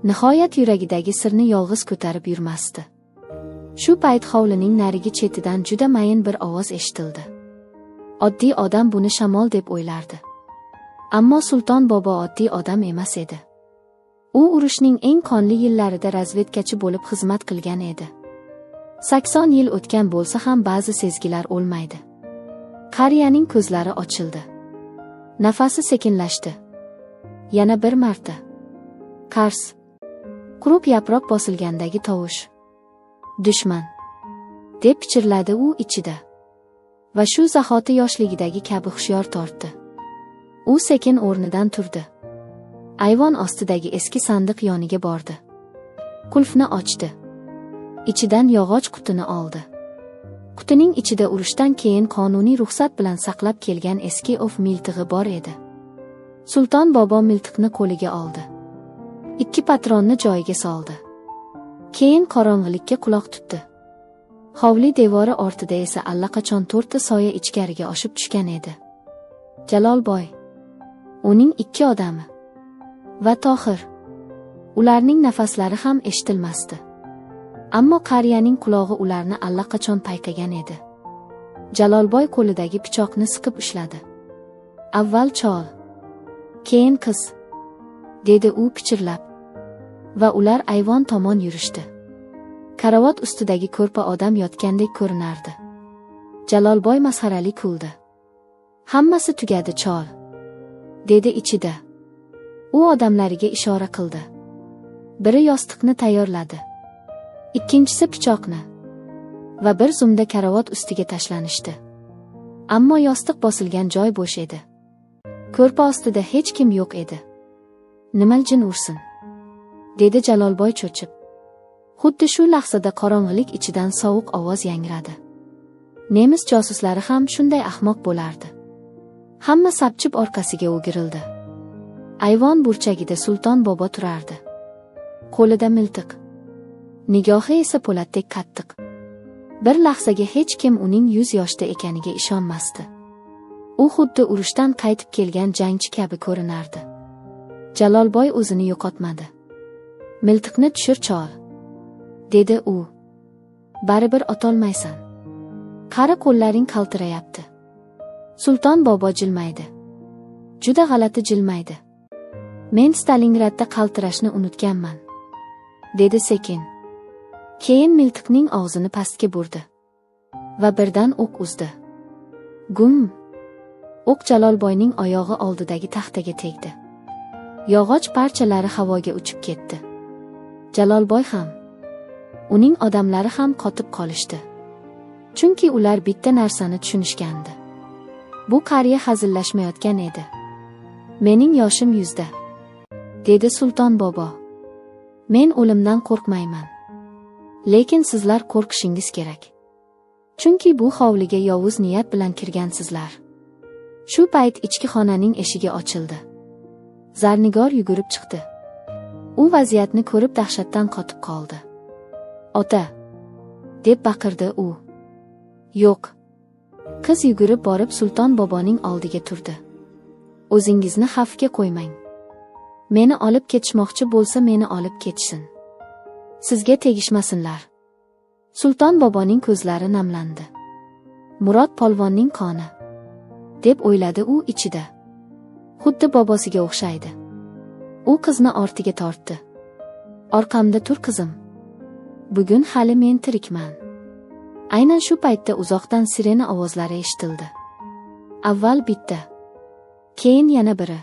Nihoyat yuragidagi sirni yolg'iz ko'tarib yurmasdi. Shu payt hovlining narigi chetidan juda mayin bir ovoz eshitildi. Oddiy odam buni shamol deb o'ylardi. Ammo Sulton bobo oddiy odam emas edi. U urushning eng qonli yillarida razvedkachi bo'lib xizmat qilgan edi. 80 yil o'tgan bo'lsa ham ba'zi sezgilar o'lmaydi. Qariyaning ko'zlari ochildi. Nafasi sekinlashdi. Yana bir marta. Qars. Quruq yaproq bosilgandagi tovush. Dushman. Deb pichirladi u ichida. Va shu zahoti yoshligidagi kabi hushyor tortdi. U sekin o'rnidan turdi. Ayvon ostidagi eski sandiq yoniga bordi. Qulfni ochdi. Ichidan yog'och qutini oldi. Qutining ichida urushdan keyin qonuniy ruxsat bilan saqlab kelgan eski of miltig'i bor edi. Sulton bobo miltiqni qo'liga oldi. 2 patronni joyiga soldi. Keyin qorong'ilikka quloq tutdi. Hovli devori ortida esa allaqachon 4 ta soya ichkariga oshib tushgan edi. Jalolboy, uning 2 odami va Tohir. Ularning nafaslari ham eshitilmasdi. Ammo qariyaning qulog'i ularni allaqachon payqagan edi. Jalolboy qo'lidagi pichoqni siqib ushladi. Avval chol, keyin qiz, dedi u pichirlab. Va ular ayvon tomon yurishdi. Karavot ustidagi ko'rpa odam yotgandek ko'rinardi. Jalolboy masxarali kuldi. Hammasi tugadi chol, dedi ichida. U odamlariga ishora qildi. Biri yostiqni tayyorladi. Ikkinchisi pichoqni. Va bir zumda karavot ustiga tashlanishdi. Ammo yostiq bosilgan joy bo'sh edi. Ko'rpa ostida hech kim yo'q edi. Nimal jin ursin, dedi Jalolboy cho'chib. Xuddi shu lahzada qorong'ilik ichidan sovuq ovoz yangradi. Nemis josuslari ham shunday ahmoq bo'lardi. Hamma sapchib orqasiga o'girildi. Ayvon burchagida Sulton bobo turardi. Qo'lida miltiq. Nigohi esa po'latdek qattiq. Bir lahzaga hech kim uning 100 yoshda ekaniga ishonmasdi. U xuddi urushdan qaytib kelgan jangchi kabi ko'rinardi. Jalolboy o'zini yo'qotmadi. Miltiqni tushir chol, dedi u. Baribir otolmaysan. Qari qo'llaring qaltirayapti. Sulton bobo jilmaydi. Juda g'alati jilmaydi. Men Stalingradda qaltirashni unutganman, dedi sekin. Keyin miltiqning og'zini pastga burdi va birdan o'q uzdi. Gum! O'q Jalolboyning oyog'i oldidagi taxtaga tegdi. Yog'och parchalari havoga uchib ketdi. Jalolboy ham, uning odamlari ham qotib qolishdi. Chunki ular bitta narsani tushunishgandi. Bu qariya hazillashmayotgan edi. Mening yoshim 100da, dedi Sulton bobo. Men o'limdan qo'rqmayman. Lekin sizlar qo'rqishingiz kerak. Chunki bu hovliga yovuz niyat bilan kirgansizlar. Shu payt ichki xonaning eshigi ochildi. Zarnigor yugurib chiqdi. U vaziyatni ko'rib dahshatdan qotib qoldi. Ota, deb baqirdi u. Yo'q. Qiz yugurib borib Sulton boboning oldiga turdi. O'zingizni xavfga qo'ymang. Meni olib ketishmoqchi bo'lsa meni olib ketsin. Sizga tegishmasinlar. Sulton boboning ko'zlari namlandi. Murod polvonning qoni, deb o'yladi u ichida. Xuddi bobosiga o'xshaydi. U qizni ortiga tortdi. Orqamda tur qizim. Bugun hali men tirikman. Aynan shu paytda uzoqdan sirena ovozlari eshitildi. Avval bitta, keyin yana biri.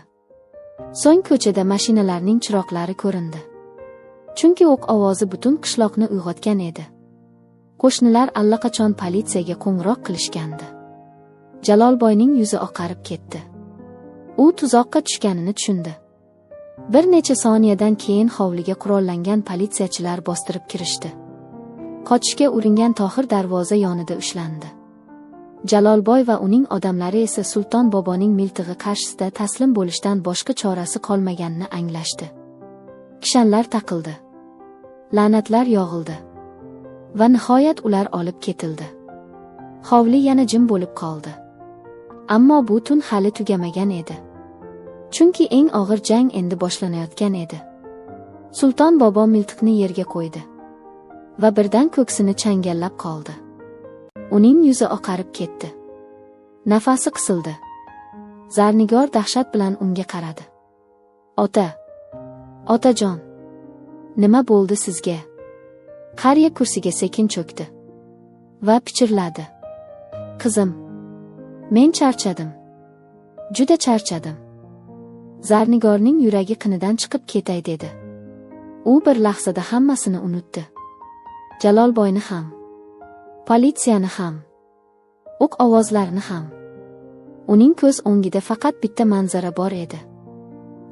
So'ng ko'chada mashinalarning chiroqlari ko'rindi. Chunki o'q ovozi butun qishloqni uyg'otgan edi. Qo'shnilar allaqachon politsiyaga qo'ng'iroq qilishgandi. Jalolboyning yuzi oqarib ketdi. U tuzoqqa tushganini tushundi. Bir necha soniyadan keyin hovliga qurollangan politsiyachilar bostirib kirishdi. Qochishga uringan Tohir darvoza yonida ushlandi. Jalolboy va uning odamlari esa Sulton boboning miltig'i qarshisida taslim bo'lishdan boshqa chorasi qolmaganini anglashdi. Kishanlar taqildi. La'natlar yog'ildi. Va nihoyat ular olib ketildi. Hovli yana jim bo'lib qoldi. Ammo bu tun hali tugamagan edi. Chunki eng og'ir jang endi boshlanayotgan edi. Sulton bobo miltiqni yerga qo'ydi va birdan ko'ksini changallab qoldi. Uning yuzi oqarib ketdi. Nafasi qisildi. Zarnigor dahshat bilan unga qaradi. "Ota, otajon, nima bo'ldi sizga?" Qariya kursiga sekin cho'kdi va pichirladi. "Qizim, men charchadim. Juda charchadim." Zarnigorning yuragi qinidan chiqib ketay dedi. U bir lahzada hammasini unutdi. Jalolboyni ham, politsiyani ham, o'q ovozlarini ham. Uning ko'z o'ngida faqat bitta manzara bor edi.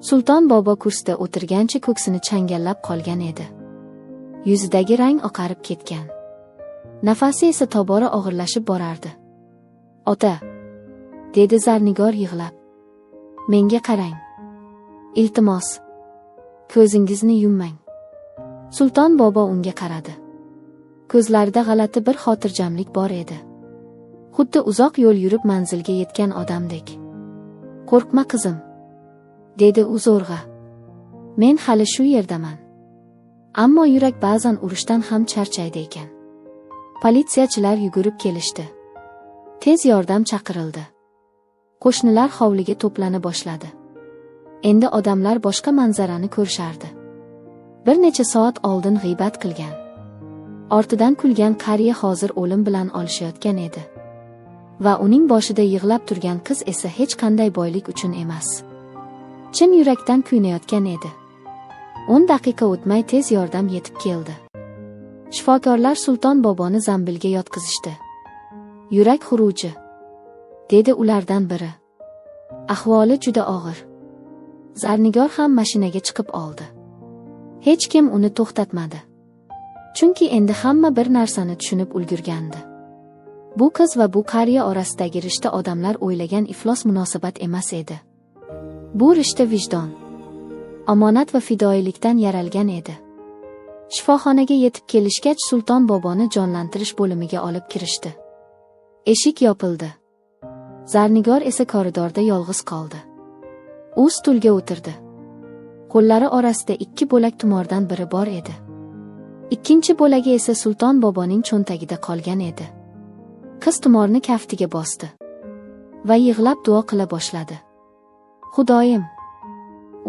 Sulton bobo kursida o'tirgancha ko'ksini changallab qolgan edi. Yuzidagi rang oqarib ketgan. Nafasi esa tobora og'irlashib borardi. "Ota", dedi Zarnigor yig'lab. "Menga qarang. Iltimos, ko'zingizni yummang." Sulton bobo unga qaradi. Ko'zlarida g'alati bir xotirjamlik bor edi. Xuddi uzoq yo'l yurib manzilga yetgan odamdek. "Qo'rqma qizim", dedi u zo'rg'a. "Men hali shu yerdaman. Ammo yurak ba'zan urushdan ham charchaydi ekan." Politsiyachilar yugurib kelishdi. Tez yordam chaqirildi. Qo'shnilar hovliga to'plana boshladi. Endi odamlar boshqa manzarani ko'rishardi. Bir necha soat oldin g'iybat qilgan, ortidan kulgan qariya hozir o'lim bilan olishayotgan edi. Va uning boshida yig'lab turgan qiz esa hech qanday boylik uchun emas, chin yurakdan kuyinayotgan edi. 10 daqiqa o'tmay tez yordam yetib keldi. Shifokorlar Sulton boboni zambilga yotqizishdi. "Yurak xuruji", dedi ulardan biri. "Ahvoli juda og'ir." Zarnigor ham mashinaga chiqib oldi. Hech kim uni to'xtatmadi. Chunki endi hamma bir narsani tushunib ulgurgandi. Bu qiz va bu qariya orasidagi rishta odamlar o'ylagan iflos munosabat emas edi. Bu rishta vijdon, omonat va fidoyilikdan yaralgan edi. Shifoxonaga yetib kelishgach Sulton boboni jonlantirish bo'limiga olib kirishdi. Eshik yopildi. Zarnigor esa koridorda yolg'iz qoldi. U stulga o'tirdi. Qo'llari orasida 2 bo'lak tumordan biri bor edi. Ikkinchi bo'lagi esa Sulton boboning cho'ntagida qolgan edi. Qiz tumorni kaftiga bosdi va yig'lab duo qila boshladi. "Xudoyim,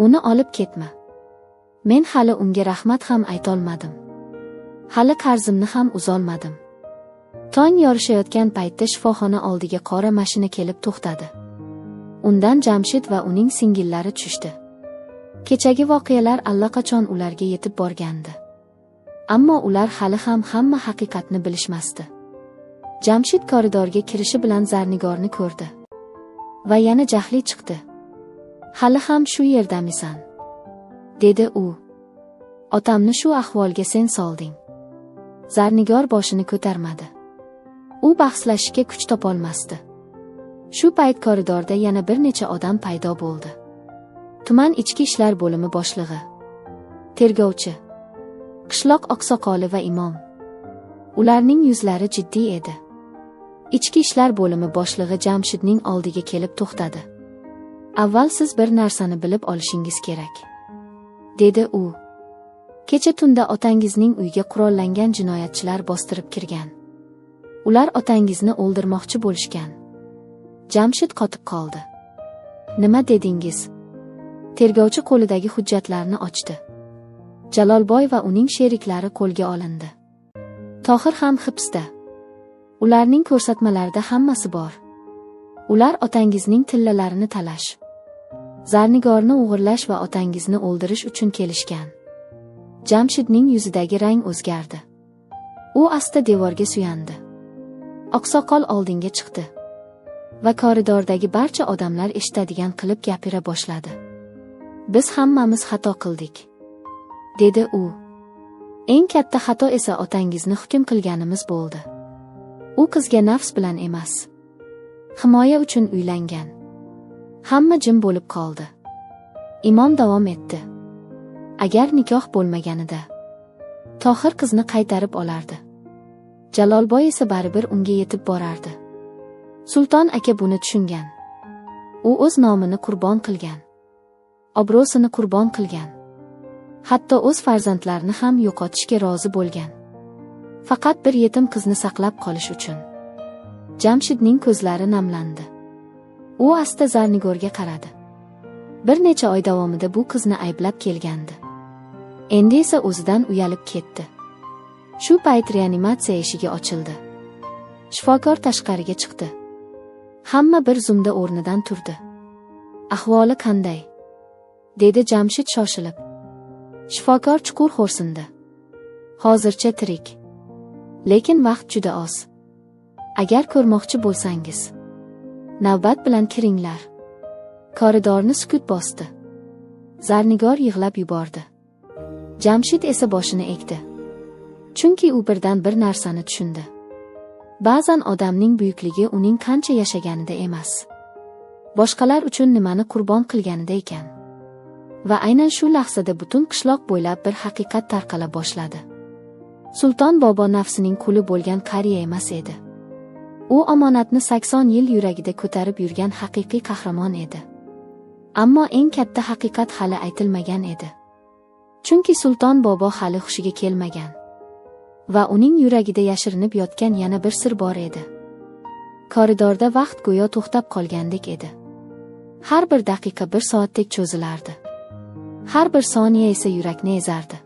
uni olib ketma. Men hali unga rahmat ham aytolmadim. Hali qarzimni ham uzolmadim." Tong yorishayotgan paytda shifoxona oldiga qora mashina kelib to'xtadi. Undan Jamshid va uning singillari tushdi. Kechagi voqealar allaqachon ularga yetib borgandi. Ammo ular hali ham hamma haqiqatni bilishmasdi. Jamshid koridorga kirishi bilan Zarnigorni ko'rdi va yana jahli chiqdi. "Hali ham shu yerdamisan?" dedi u. "Otamni shu ahvolga sen solding." Zarnigor boshini ko'tarmadi. U bahslashishga kuch topolmasdi. Shu payt koridorda yana bir necha odam paydo bo'ldi. Tuman ichki ishlar bo'limi boshlig'i, tergovchi, qishloq oqsoqoli va imom. Ularning yuzlari jiddiy edi. Ichki ishlar bo'limi boshlig'i Jamshidning oldiga kelib to'xtadi. "Avval siz bir narsani bilib olishingiz kerak", dedi u. "Kecha tunda otangizning uyiga qurollangan jinoyatchilar bostirib kirgan. Ular otangizni o'ldirmoqchi bo'lishgan." Jamshid qotib qoldi. "Nima dedingiz?" Tergovchi qo'lidagi hujjatlarni ochdi. Jalolboy va uning sheriklari qo'lga olindi. Tohir ham hibsda. Ularning ko'rsatmalarida hammasi bor. Ular otangizning tillalarini talash, Zarnigorni o'g'irlash va otangizni o'ldirish uchun kelishgan. Jamshidning yuzidagi rang o'zgardi. U asta devorga suyandi. Oqsoqol oldinga chiqdi. va koridordagi barcha odamlar eshitadigan qilib gapira boshladi. Biz hammamiz xato qildik, dedi u. Eng katta xato esa otangizni hukm qilganimiz bo'ldi. U qizga nafs bilan emas, himoya uchun uylangan. Hamma jim bo'lib qoldi. Imom davom etdi. Agar nikoh bo'lmaganida Tohir qizni qaytarib olardi. Jalolboy esa baribir unga yetib borardi. Sulton aka buni tushungan. U o'z nomini qurbon qilgan, obro'sini qurbon qilgan. Hatto o'z farzandlarini ham yo'qotishga rozi bo'lgan. Faqat bir yetim qizni saqlab qolish uchun. Jamshidning ko'zlari namlandi. U asta Zarnigorga qaradi. Bir necha oy davomida bu qizni ayblab kelgandi. Endi esa o'zidan uyalib ketdi. Shu payt reanimatsiya eshigi ochildi. Shifokor tashqariga chiqdi. Hamma bir zumda o'rnidan turdi. Ahvoli qanday? Dedi Jamshid shoshilib. Shifokor chuqur xo'rsindi. Hozircha tirik. Lekin vaqt juda oz. Agar ko'rmoqchi bo'lsangiz, navbat bilan kiringlar. Koridorni sukut bosdi. Zarnigor yig'lab yubordi. Jamshid esa boshini egdi. Chunki u birdan bir narsani tushundi. Ba'zan odamning buyukligi uning qancha yashaganida emas, boshqalar uchun nimani qurbon qilganida ekan. Va aynan shu lahzada butun qishloq bo'ylab bir haqiqat tarqala boshladi. Sulton bobo nafsining quli bo'lgan qariya emas edi. U omonatni 80 yil yuragida ko'tarib yurgan haqiqiy qahramon edi. Ammo eng katta haqiqat hali aytilmagan edi. Chunki Sulton bobo hali hushiga kelmagan. Va uning yuragida yashirinib yotgan yana bir sir bor edi. Koridorda vaqt go'yo to'xtab qolgandek edi. Har bir daqiqa bir soatdek cho'zilardi. Har bir soniya esa yurakni ezardi.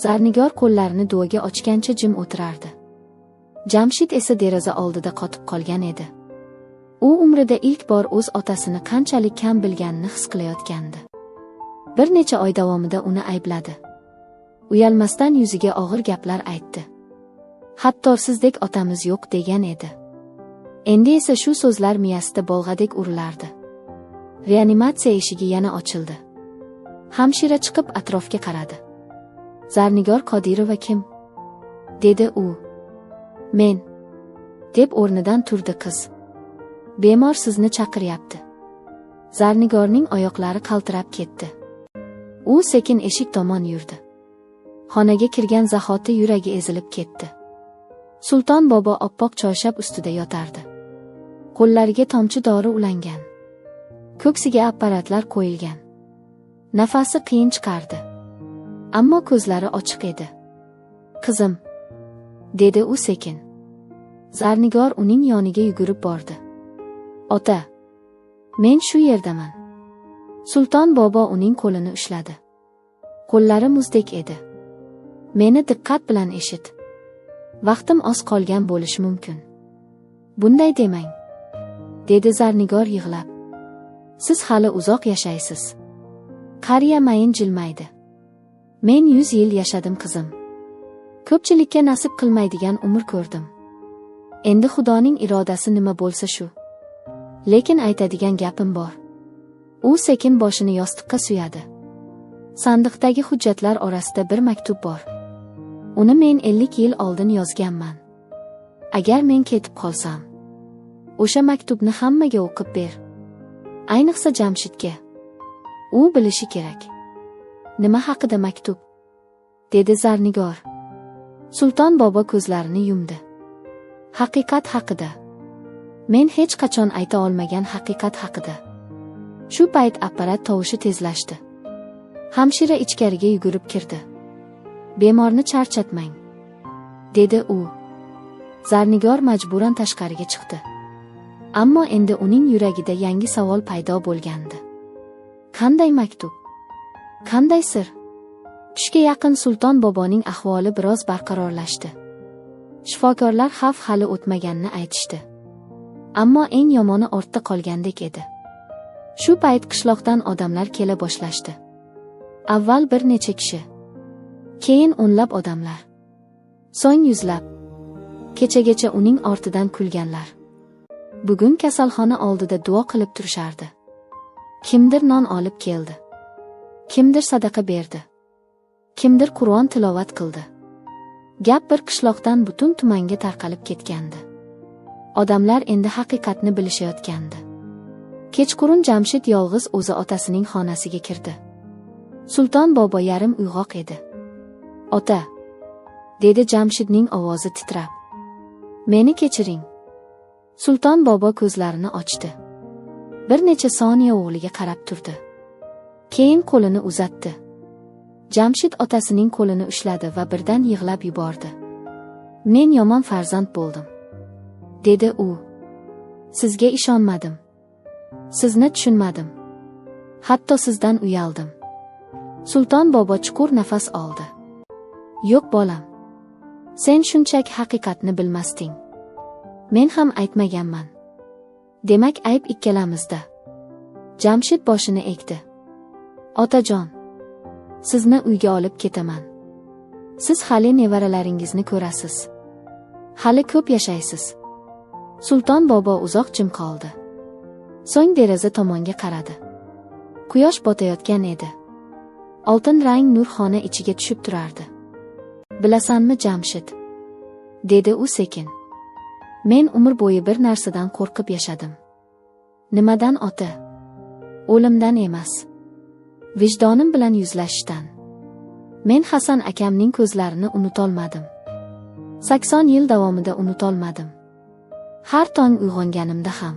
Zarnigor qo'llarini duoga ochgancha jim o'tirardi. Jamshid esa deraza oldida qotib qolgan edi. U umrida ilk bor o'z otasini qanchalik kam bilganini his qilayotgandi. Bir necha oy davomida uni aybladi. Uyalmasdan yuziga og'ir gaplar aytdi. Hatto sizdek otamiz yo'q degan edi. Endi esa shu so'zlar miyasida bolg'adek urilardi. Reanimatsiya eshigi yana ochildi. Hamshira chiqib atrofga qaradi. Zarnigor Qodirova kim? Dedi u. Men. Deb o'rnidan turdi qiz. Bemor sizni chaqiryapti. Zarnigorning oyoqlari qaltirab ketdi. U sekin eshik tomon yurdi. Xonaga kirgan zahoti yuragi ezilib ketdi. Sulton bobo oppoq choyshab ustida yotardi. Qo'llariga tomchi dori ulangan. Ko'ksiga apparatlar qo'yilgan. Nafasi qiyin chiqardi. Ammo ko'zlari ochiq edi. Qizim, dedi u sekin. Zarnigor uning yoniga yugurib bordi. Ota, men shu yerdaman. Sulton bobo uning qo'lini ushladi. Qo'llari muzdek edi. Meni diqqat bilan eshit. Vaqtim oz qolgan bo'lishi mumkin. Bunday demang, dedi Zarnigor yig'lab. Siz hali uzoq yashaysiz. Qariya mayin jilmaydi. Men 100 yil yashadim qizim. Ko'pchilikka nasib qilmaydigan umr ko'rdim. Endi Xudoning irodasi nima bo'lsa shu. Lekin aytadigan gapim bor. U sekin boshini yostiqqa suyadi. Sandiqdagi hujjatlar orasida bir maktub bor. Uni men 50 yil oldin yozganman. Agar men ketib qolsam, o'sha maktubni hammaga o'qib ber. Ayniqsa Jamshidga. U bilishi kerak. Nima haqida maktub? Dedi Zarnigor. Sulton bobo ko'zlarini yumdi. Haqiqat haqida. Men hech qachon ayta olmagan haqiqat haqida. Shu payt apparat tovushi tezlashdi. Hamshira ichkariga yugurib kirdi. Bemorni charchatmang, dedi u. Zarnigor majburan tashqariga chiqdi. Ammo endi uning yuragida yangi savol paydo bo'lgandi. Qanday maktub? Qanday sir? Tushga yaqin Sulton boboning ahvoli biroz barqarorlashdi. Shifokorlar xavf hali o'tmaganini aytishdi. Ammo eng yomoni ortda qolgandek edi. Shu payt qishloqdan odamlar kela boshlashdi. Avval bir necha kishi, keyin o'nlab odamlar, so'ng yuzlab. Kechagacha uning ortidan kulganlar. Bugun kasalxona oldida duo qilib turishardi. Kimdir non olib keldi. Kimdir sadaqa berdi. Kimdir Qur'on tilovat qildi. Gap bir qishloqdan butun tumanga tarqalib ketgandi. Odamlar endi haqiqatni bilishayotgandi. Kechqurun Jamshid yolg'iz o'zi otasining xonasiga kirdi. Sulton bobo yarim uyg'oq edi. "Ota", dedi Jamshidning ovozi titrab. "Meni kechiring." Sulton bobo ko'zlarini ochdi. Bir necha soniya o'g'liga qarab turdi. Keyin qo'lini uzatdi. Jamshid otasining qo'lini ushladi va birdan yig'lab yubordi. "Men yomon farzand bo'ldim", dedi u. "Sizga ishonmadim. Sizni tushunmadim. Hatto sizdan uyaldim." Sulton bobo chuqur nafas oldi. "Yo'q bolam. Sen shunchaki haqiqatni bilmasding. Men ham aytmaganman. Demak ayb ikkalamizda." Jamshid boshini egdi. "Otajon, sizni uyga olib ketaman. Siz hali nevaralaringizni ko'rasiz. Hali ko'p yashaysiz." Sulton bobo uzoq jim qoldi. So'ng deraza tomonga qaradi. Quyosh botayotgan edi. Oltin rang nur xona ichiga tushib turardi. "Bilasanmi, Jamshid?" dedi u sekin. "Men umr bo'yi bir narsadan qo'rqib yashadim." "Nimadan, ota?" "O'limdan emas. Vijdonim bilan yuzlashishdan. Men Hasan akamning ko'zlarini unutolmadim. 80 yil davomida unutolmadim. Har tong uyg'onganimda ham,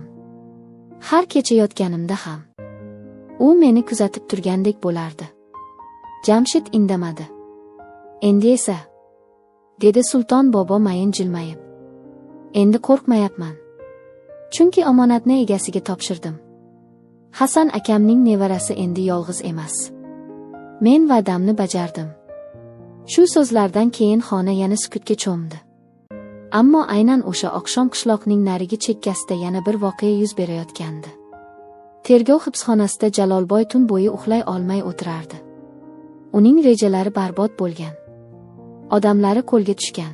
har kecha yotganimda ham u meni kuzatib turgandek bo'lardi." Jamshid indamadi. "Endi esa", dedi Sulton bobo mayin jilmayib. "Endi qo'rqmayapman. Chunki omonatni egasiga topshirdim. Hasan akamning nevarasi endi yolg'iz emas. Men va'damni bajardim." Shu so'zlardan keyin xona yana sukutga cho'mdi. Ammo aynan o'sha oqshom qishloqning narigi chekkasida yana bir voqea yuz berayotgandi. Tergov hibsxonasida Jalolboy tun bo'yi uxlay olmay o'tirardi. Uning rejalari barbod bo'lgan. Odamlari qo'lga tushgan.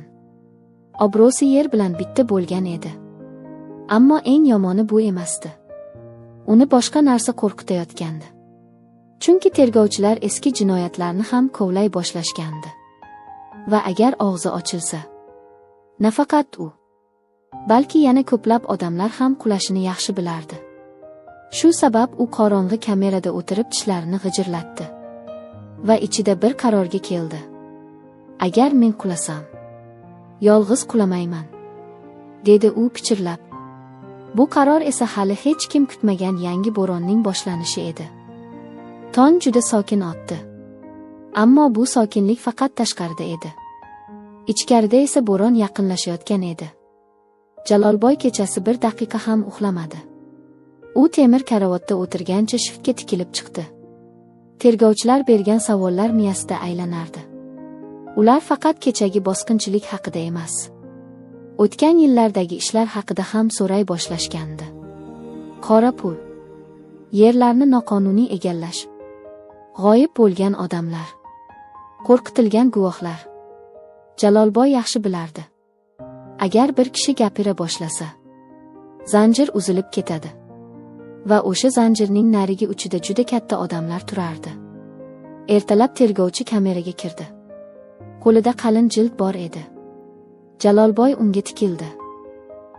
Obro'si yer bilan bitta bo'lgan edi. Ammo eng yomoni bu emasdi. Uni boshqa narsa qo'rqitayotgandi. Chunki tergovchilar eski jinoyatlarni ham kovlay boshlashgandi. Va agar og'zi ochilsa, nafaqat u, balki yana ko'plab odamlar ham qulashini yaxshi bilardi. Shu sabab u qorong'i kamerada o'tirib tishlarini g'ijirlatdi va ichida bir qarorga keldi. "Agar men qulasam, yolg'iz qulamayman", dedi u pichirlab. Bu qaror esa hali hech kim kutmagan yangi bo'ronning boshlanishi edi. Tong juda sokin otdi. Ammo bu sokinlik faqat tashqarida edi. Ichkarida esa bo'ron yaqinlashayotgan edi. Jalolboy kechasi bir daqiqa ham uxlamadi. U temir karavotda o'tirgancha shiftga tikilib chiqdi. Tergovchilar bergan savollar miyasida aylanardi. Ular faqat kechagi bosqinchilik haqida emas, o'tgan yillardagi ishlar haqida ham so'ray boshlashgandi. Qora pul, yerlarni noqonuniy egallash, g'oyib bo'lgan odamlar, qo'rqitilgan guvohlar. Jalolboy yaxshi bilardi. Agar bir kishi gapira boshlasa, zanjir uzilib ketadi. Va o'sha zanjirning narigi uchida juda katta odamlar turardi. Ertalab tergovchi kameraga kirdi. Qo'lida qalin jild bor edi. Jalolboy unga tikildi.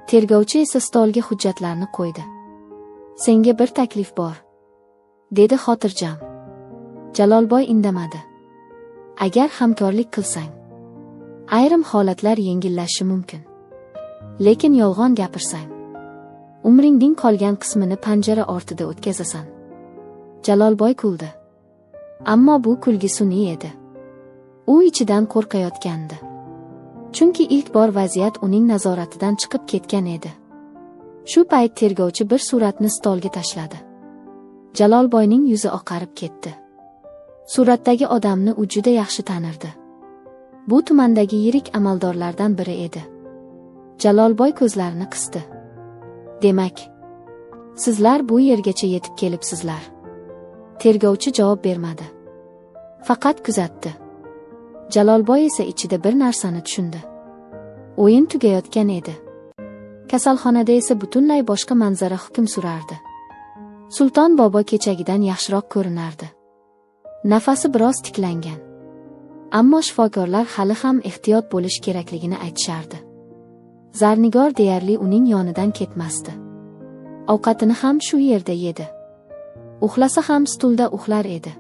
Tergovchi esa stolga hujjatlarni qo'ydi. "Senga bir taklif bor", dedi xotirjam. Jalolboy indamadi. "Agar hamkorlik qilsang, ayrim holatlar yengillashi mumkin. Lekin yolg'on gapirsang, umringning qolgan qismini panjara ortida o'tkazasan." Jalolboy kuldi. Ammo bu kulgi sun'iy edi. U ichidan qo'rqayotgandi. Chunki ilk bor vaziyat uning nazoratidan chiqib ketgan edi. Shu payt tergovchi bir suratni stolga tashladi. Jalolboyning yuzi oqarib ketdi. Suratdagi odamni u juda yaxshi tanirdi. Bu tumandagi yirik amaldorlardan biri edi. Jalolboy ko'zlarini qisdi. "Demak, sizlar bu yergacha yetib kelibsizlar." Tergovchi javob bermadi. Faqat kuzatdi. Jalolboy esa ichida bir narsani tushundi. O'yin tugayotgan edi. Kasalxonada esa butunlay boshqa manzara hukm surardi. Sulton bobo kechagidan yaxshiroq ko'rinardi. Nafasi biroz tiklangan. Ammo shifokorlar hali ham ehtiyot bo'lish kerakligini aytishardi. Zarnigor deyarli uning yonidan ketmasdi. Ovqatini ham shu yerda yedi. Uxlasa ham stulda uxlar edi.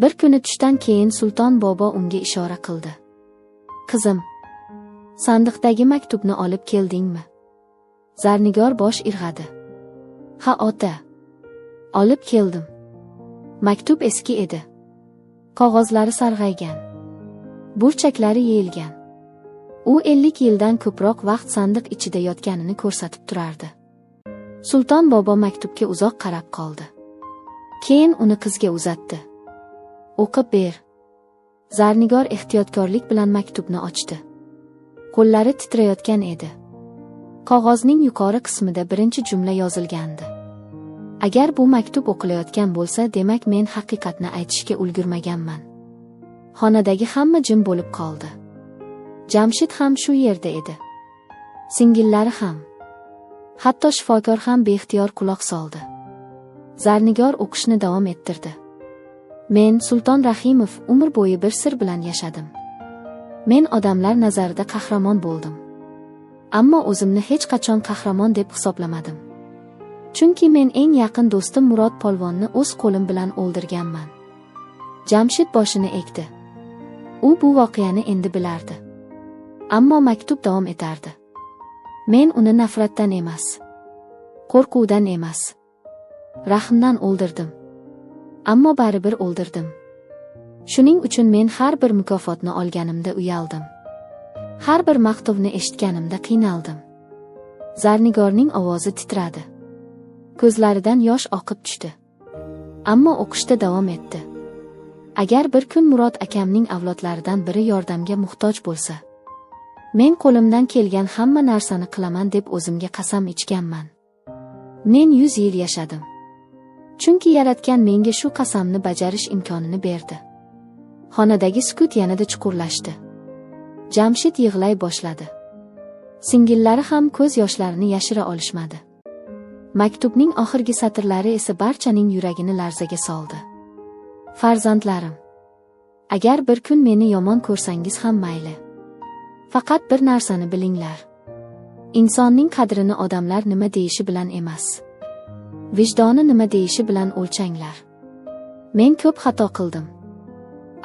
Bir kuni tushdan keyin Sulton bobo unga ishora qildi. "Qizim, sandiqdagi maktubni olib keldingmi?" Zarnigor bosh irg'adi. "Ha, ota. Olib keldim." Maktub eski edi. Qog'ozlari sarg'aygan. Burchaklari yeyilgan. U 50 yildan ko'proq vaqt sandiq ichida yotganini ko'rsatib turardi. Sulton bobo maktubga uzoq qarab qoldi. Keyin uni qizga uzatdi. "O'qib ber." Zarnigor ehtiyotkorlik bilan maktubni ochdi. Qo'llari titrayotgan edi. Qog'ozning yuqori qismida birinchi jumla yozilgandi. "Agar bu maktub o'qilayotgan bo'lsa, demak men haqiqatni aytishga ulgurmaganman." Xonadagi hamma jim bo'lib qoldi. Jamshid ham shu yerda edi. Singillari ham. Hatto shifokor ham beixtiyor quloq soldi. Zarnigor o'qishni davom ettirdi. "Men Sulton Rahimov umr bo'yi bir sir bilan yashadim. Men odamlar nazarida qahramon bo'ldim. Ammo o'zimni hech qachon qahramon deb hisoblamadim. Chunki men eng yaqin do'stim Murod polvonni o'z qo'lim bilan o'ldirganman." Jamshid boshini egdi. U bu voqeani endi bilardi. Ammo maktub davom etardi. "Men uni nafratdan emas, qo'rquvdan emas, rahmdan o'ldirdim. Ammo baribir o'ldirdim. Shuning uchun men har bir mukofotni olganimda uyaldim. Har bir maqtovni eshitganimda qiynaldim." Zarnigorning ovozi titradi. Ko'zlaridan yosh oqib tushdi. Ammo o'qishda davom etdi. "Agar bir kun Murod akamning avlodlaridan biri yordamga muhtoj bo'lsa, men qo'limdan kelgan hamma narsani qilaman deb o'zimga qasam ichganman. Men 100 yil yashadim. Chunki Yaratgan menga shu qasamni bajarish imkonini berdi." Xonadagi sukut yanada chuqurlashdi. Jamshid yig'lay boshladi. Singillari ham ko'z yoshlarini yashira olishmadi. Maktubning oxirgi satrlari esa barchaning yuragini larzaga soldi. "Farzandlarim, agar bir kun meni yomon ko'rsangiz ham mayli. Faqat bir narsani bilinglar. Insonning qadrini odamlar nima deyishi bilan emas, vijdoni nima deyishi bilan o'lchanglar. Men ko'p xato qildim.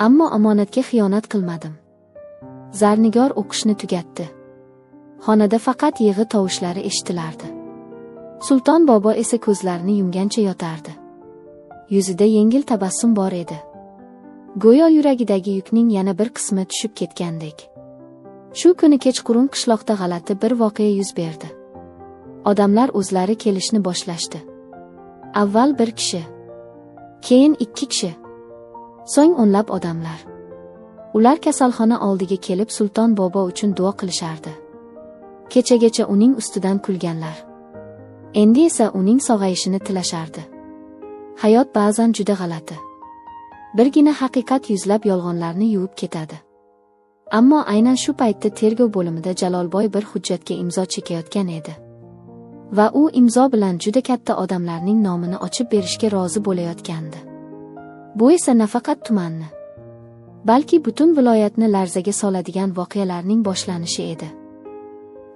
Ammo omonatga xiyonat qilmadim." Zarnigor o'qishni tugatdi. Xonada faqat yig'i tovushlari eshitilardi. Sulton bobo esa ko'zlarini yumgancha yotardi. Yuzida yengil tabassum bor edi. Go'yo yuragidagi yukning yana bir qismi tushib ketgandek. Shu kuni kechqurun qishloqda g'alati bir voqea yuz berdi. Odamlar o'zlari kelishni boshlashdi. Avval bir kishi, keyin 2 kishi, so'ng o'nlab odamlar. Ular kasalxona oldiga kelib Sulton bobo uchun duo qilishardi. Kechagacha uning ustidan kulganlar. Endi esa uning sog'ayishini tilashardi. Hayot ba'zan juda g'alati. Birgina haqiqat yuzlab yolg'onlarni yuvib ketadi. Ammo aynan shu paytda tergov bo'limida Jalolboy bir hujjatga imzo chekayotgan edi. Va u imzo bilan juda katta odamlarning nomini ochib berishga rozi bo'layotgandi. Bu esa nafaqat tumanni, balki butun viloyatni larzaga soladigan voqealarning boshlanishi edi.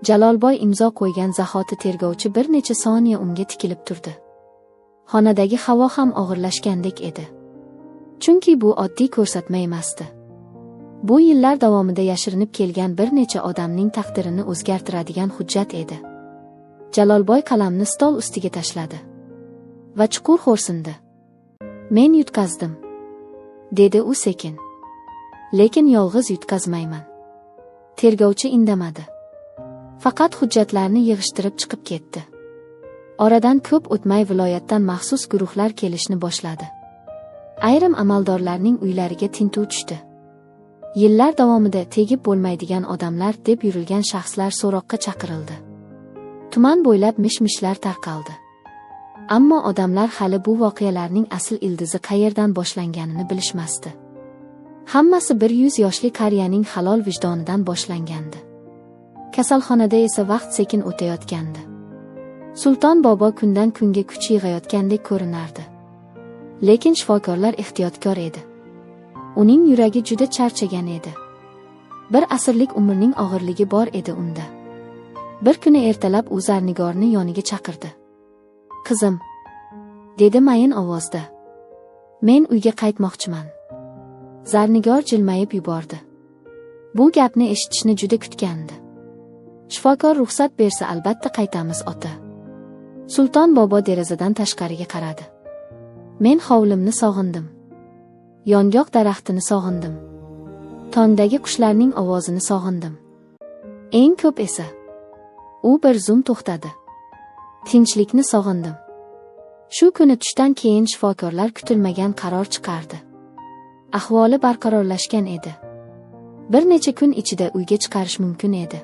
Jalolboy imzo qo'ygan zahoti tergovchi bir necha soniya unga tikilib turdi. Xonadagi havo ham og'irlashgandek edi. Chunki bu oddiy ko'rsatma emasdi. Bu yillar davomida yashirinib kelgan bir necha odamning taqdirini o'zgartiradigan hujjat edi. Jalolboy qalamni stol ustiga tashladi va chuqur xo'rsindi. "Men yutqazdim", dedi u sekin. "Lekin yolg'iz yutqazmayman." Tergovchi indamadi. Faqat hujjatlarni yig'ishtirib chiqib ketdi. Oradan ko'p o'tmay viloyatdan maxsus guruhlar kelishni boshladi. Ayrim amaldorlarning uylariga tintuv tushdi. Yillar davomida tegib bo'lmaydigan odamlar deb yurilgan shaxslar so'roqqa chaqirildi. Tuman bo'ylab mish-mishlar tarqaldi. Ammo odamlar hali bu voqealarning asl ildizi qayerdan boshlanganini bilishmasdi. Hammasi bir 100 yoshli qariyaning halol vijdonidan boshlangandi. Kasalxonada esa vaqt sekin o'tayotgandi. Sulton bobo kundan kunga kuch yig'ayotgandek ko'rinardi. Lekin shifokorlar ehtiyotkor edi. Uning yuragi juda charchagan edi. Bir asrlik umrning og'irligi bor edi unda. Bir kuni ertalab u Zarnigorni yoniga chaqirdi. "Qizim", dedi mayin ovozda. "Men uyga qaytmoqchiman." Zarnigor jilmayib yubordi. Bu gapni eshitishni juda kutgandi. "Shifokor ruxsat bersa albatta qaytamiz, ota." Sulton bobo derazadan tashqariga qaradi. "Men hovlimni sog'indim. Yongoq daraxtini sog'indim. Tongdagi qushlarning ovozini sog'indim. Eng ko'p esa..." U bir zum to'xtadi. "Tinchlikni sog'indim." Shu kuni tushdan keyin shifokorlar kutilmagan qaror chiqardi. Ahvoli barqarorlashgan edi. Bir necha kun ichida uyga chiqarish mumkin edi.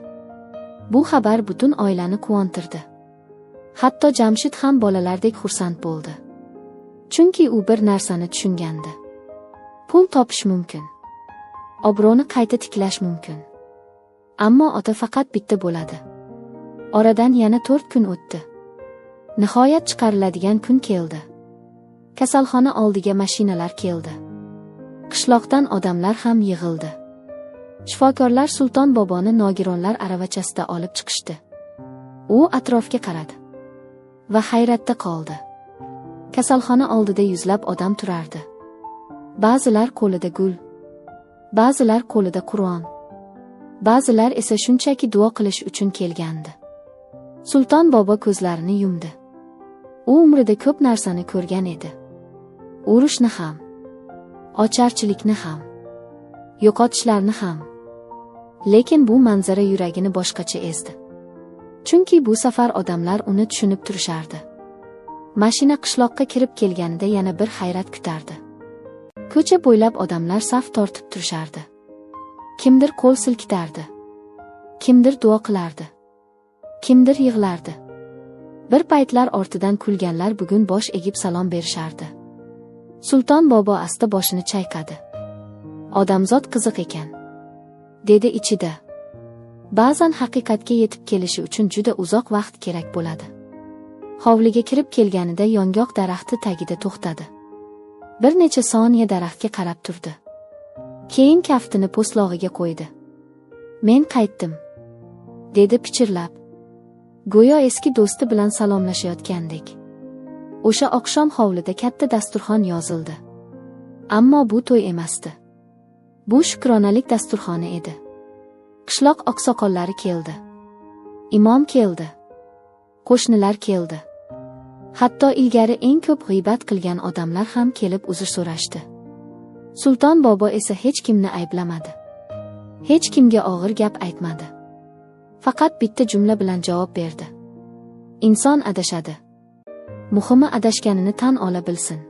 Bu xabar butun oilani quvontirdi. Hatto Jamshid ham bolalardek xursand bo'ldi. Chunki u bir narsani tushungandi. Pul topish mumkin. Obro'ni qayta tiklash mumkin. Ammo ota faqat bitta bo'ladi. Oradan yana 4 kun o'tdi. Nihoyat chiqariladigan kun keldi. Kasalxona oldiga mashinalar keldi. Qishloqdan odamlar ham yig'ildi. Shifokorlar Sulton boboni nogironlar aravachasida olib chiqishdi. U atrofga qaradi va hayratda qoldi. Kasalxona oldida yuzlab odam turardi. Ba'zilar qo'lida gul, ba'zilar qo'lida Qur'on, ba'zilar esa shunchaki duo qilish uchun kelgandi. Sulton bobo ko'zlarini yumdi. U umrida ko'p narsani ko'rgan edi. Urushni ham, ocharchilikni ham, yo'qotishlarni ham. Lekin bu manzara yuragini boshqacha ezdi. Chunki bu safar odamlar uni tushunib turishardi. Mashina qishloqqa kirib kelganida yana bir hayrat kutardi. Ko'cha bo'ylab odamlar saf tortib turishardi. Kimdir qo'l silkitardi. Kimdir duo qilardi. Kimdir yig'lardi. Bir paytlar ortidan kulganlar bugun bosh egib salom berishardi. Sulton bobo asta boshini chayqadi. "Odamzod qiziq ekan", dedi ichida. Ba'zan haqiqatga yetib kelishi uchun juda uzoq vaqt kerak bo'ladi. Hovliga kirib kelganida yongoq daraxti tagida to'xtadi. Bir necha soniya daraxtga qarab turdi. Keyin kaftini po'stlog'iga qo'ydi. "Men qaytdim", dedi pichirlab. Go'yo eski do'sti bilan salomlashayotgandek. O'sha oqshom hovlida katta dasturxon yozildi. Ammo bu to'y emasdi. Bu shukronalik dasturxoni edi. Qishloq oqsoqollari keldi. Imom keldi. Qo'shnilar keldi. Hatto ilgari eng ko'p g'iybat qilgan odamlar ham kelib uzr so'rashdi. Sulton bobo esa hech kimni ayblamadi. Hech kimga og'ir gap aytmadi. Faqat bitta jumla bilan javob berdi. "Inson adashadi. Muhimi adashganini tan ola bilsin."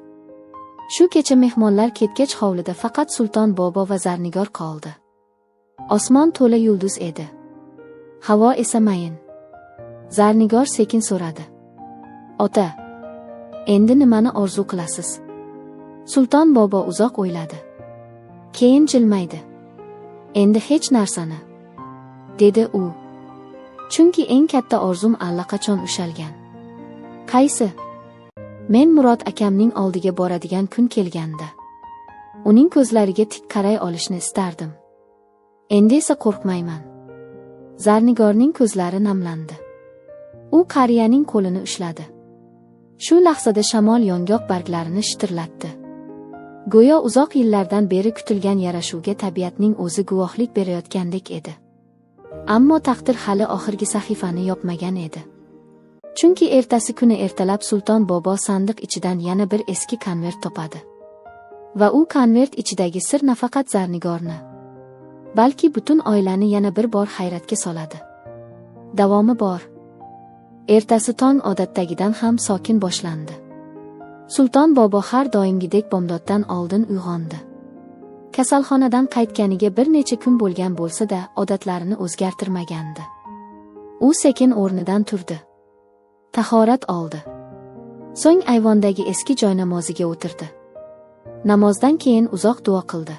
Shu kecha mehmonlar ketgach hovlida faqat Sulton bobo va Zarnigor qoldi. Osmon to'la yulduz edi. Havo esa mayin. Zarnigor sekin so'radi. "Ota, endi nimani orzu qilasiz?" Sulton bobo uzoq o'yladi. Keyin jilmaydi. "Endi hech narsani", dedi u. Chunki eng katta orzum allaqachon ushalgan. "Qaysi?" "Men Murod akamning oldiga boradigan kun kelganda uning ko'zlariga tik qaray olishni istardim. Endi esa qo'rqmayman." Zarnigorning ko'zlari namlandi. U qariyaning qo'lini ushladi. Shu lahzada shamol yongoq barglarini shitirlatdi. Go'yo uzoq yillardan beri kutilgan yarashuvga tabiatning o'zi guvohlik berayotgandek edi. Ammo taqdir hali oxirgi sahifani yopmagan edi. Chunki ertasi kuni ertalab Sulton bobo sandiq ichidan yana bir eski konvert topadi. Va u konvert ichidagi sir nafaqat Zarnigorni, balki butun oilani yana bir bor hayratga soladi. Davomi bor. Ertasi tong odatdagidan ham sokin boshlandi. Sulton bobo har doimgidek bomdoddan oldin uyg'ondi. Kasalxonadan qaytganiga bir necha kun bo'lgan bo'lsa-da, odatlarini o'zgartirmagandi. U sekin o'rnidan turdi. Tahorat oldi. So'ng ayvondagi eski joynamoziga o'tirdi. Namozdan keyin uzoq duo qildi.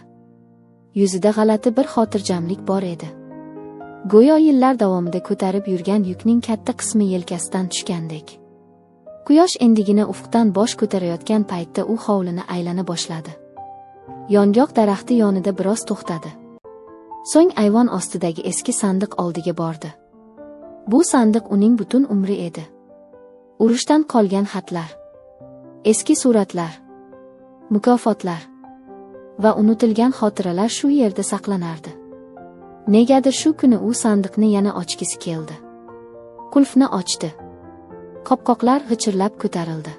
Yuzida g'alati bir xotirjamlik bor edi. Go'yo yillar davomida ko'tarib yurgan yukning katta qismi yelkasidan tushgandek. Quyosh endigina ufqdan bosh ko'tarayotgan paytda u hovlini aylana boshladi. Yongoq daraxti yonida biroz to'xtadi. So'ng ayvon ostidagi eski sandiq oldiga bordi. Bu sandiq uning butun umri edi. Urushdan qolgan xatlar, eski suratlar, mukofotlar va unutilgan xotiralar shu yerda saqlanardi. Negadir shu kuni u sandiqni yana ochgisi keldi. Qulfni ochdi. Qopqoqlar g'ichirlab ko'tarildi.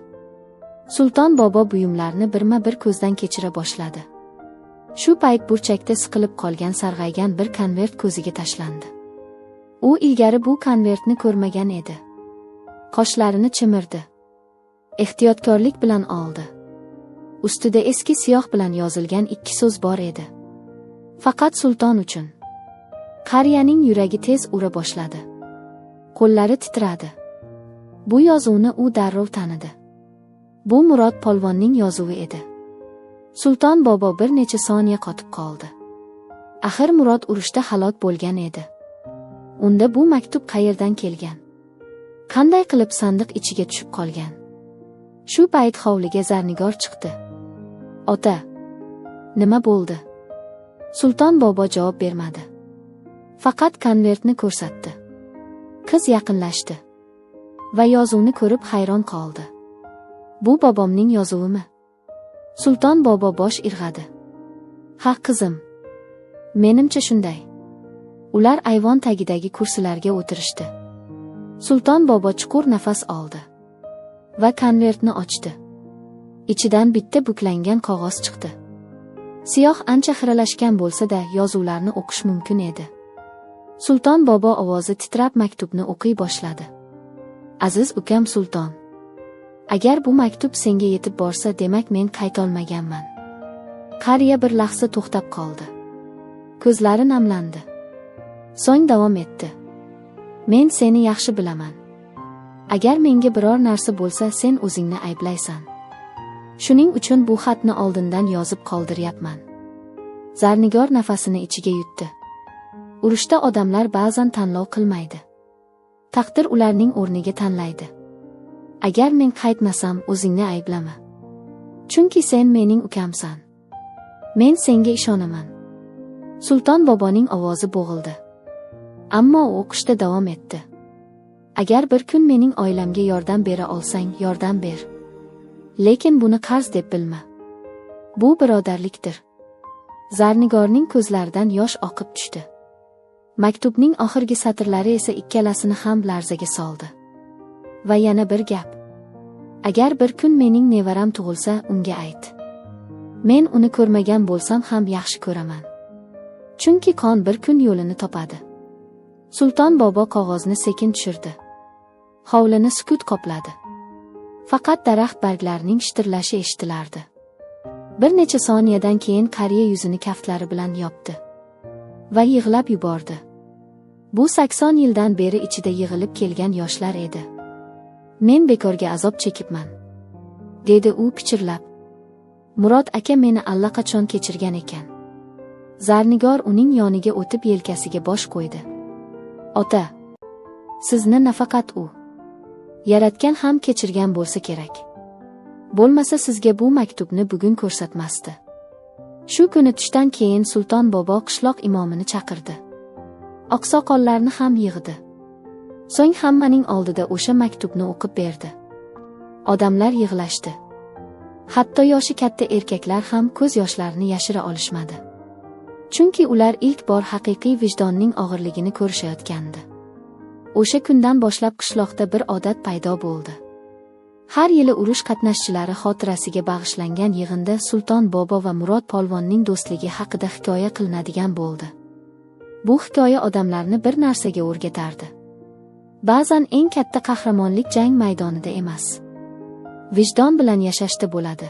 Sulton bobo buyumlarni birma-bir ko'zdan kechira boshladi. Shu payt burchakda siqilib qolgan sarg'aygan bir konvert ko'ziga tashlandi. U ilgari bu konvertni ko'rmagan edi. Qoshlarini chimirdi. Ehtiyotkorlik bilan oldi. Ustida eski siyoh bilan yozilgan 2 so'z bor edi. Faqat sulton uchun. Qariyaning yuragi tez ura boshladi. Qo'llari titradi. Bu yozuvni u darrov tanidi. Bu Murod polvonning yozuvi edi. Sulton bobo bir necha soniya qotib qoldi. Axir Murod urushda halok bo'lgan edi. Unda bu maktub qayerdan kelgan? Qanday qilib sandiq ichiga tushib qolgan? Shu payt hovliga Zarnigor chiqdi. "Ota, nima bo'ldi?" Sulton bobo javob bermadi. Faqat konvertni ko'rsatdi. Qiz yaqinlashdi va yozuvni ko'rib hayron qoldi. "Bu bobomning yozuvimi?" Sulton bobo bosh irg'adi. "Ha qizim, menimcha shunday." Ular ayvon tagidagi kursilarga o'tirishdi. Sulton bobo chuqur nafas oldi va konvertni ochdi. Ichidan bitta buklangan qog'oz chiqdi. Siyoh ancha xiralashgan bo'lsa-da, yozuvlarni o'qish mumkin edi. Sulton bobo ovozi titrab maktubni o'qiy boshladi. "Aziz ukam Sulton, agar bu maktub senga yetib borsa, demak men qaytolmaganman." Qariya bir lahza to'xtab qoldi. Ko'zlari namlandi. So'ng davom etdi. "Men seni yaxshi bilaman. Agar menga biror narsa bo'lsa, sen o'zingni ayblaysan. Shuning uchun bu xatni oldindan yozib qoldiryapman." Zarnigor nafasini ichiga yutdi. Urushda odamlar ba'zan tanlov qilmaydi. Taqdir ularning o'rniga tanlaydi. "Agar men qaytmasam, o'zingni ayblama. Chunki sen mening ukamsan. Men senga ishonaman." Sulton boboning ovozi bo'g'ildi. Ammo u o'qishda davom etdi. "Agar bir kun mening oilamga yordam bera olsang, yordam ber. Lekin buni qarz deb bilma. Bu birodarlikdir." Zarnigorning ko'zlaridan yosh oqib tushdi. Maktubning oxirgi satrlari esa ikkalasini ham larzaga soldi. "Va yana bir gap. Agar bir kun mening nevaram tug'ilsa, unga ayt. Men uni ko'rmagan bo'lsam ham yaxshi ko'raman. Chunki qon bir kun yo'lini topadi." Sulton bobo qog'ozni sekin tushirdi. Hovlini sukut qopladi. Faqat daraxt barglarining shitirlashi eshitilardi. Bir necha soniyadan keyin qariya yuzini kaftlari bilan yopdi va yig'lab yubordi. Bu 80 yildan beri ichida yig'ilib kelgan yoshlar edi. "Men bekorga azob chekibman", dedi u pichirlab. "Murod aka meni allaqachon kechirgan ekan." Zarnigor uning yoniga o'tib yelkasiga bosh qo'ydi. "Ota, sizni nafaqat u yaratgan ham kechirgan bo'lsa kerak. Bo'lmasa sizga bu maktubni bugun ko'rsatmasdi." Shu kuni tushdan keyin Sulton bobo qishloq imomini chaqirdi. Oqsoqollarni ham yig'di. So'ng hammaning oldida o'sha maktubni o'qib berdi. Odamlar yig'lashdi. Hatto yoshi katta erkaklar ham ko'z yoshlarini yashira olishmadi. Chunki ular ilk bor haqiqiy vijdonning og'irligini ko'rishayotgandi. O'sha kundan boshlab qishloqda bir odat paydo bo'ldi. Har yili urush qatnashchilari xotirasiga bag'ishlangan yig'inda Sulton bobo va Murod polvonning do'stligi haqida hikoya qilinadigan bo'ldi. Bu hikoya odamlarni bir narsaga o'rgatardi. Ba'zan eng katta qahramonlik jang maydonida emas, vijdon bilan yashashda bo'ladi.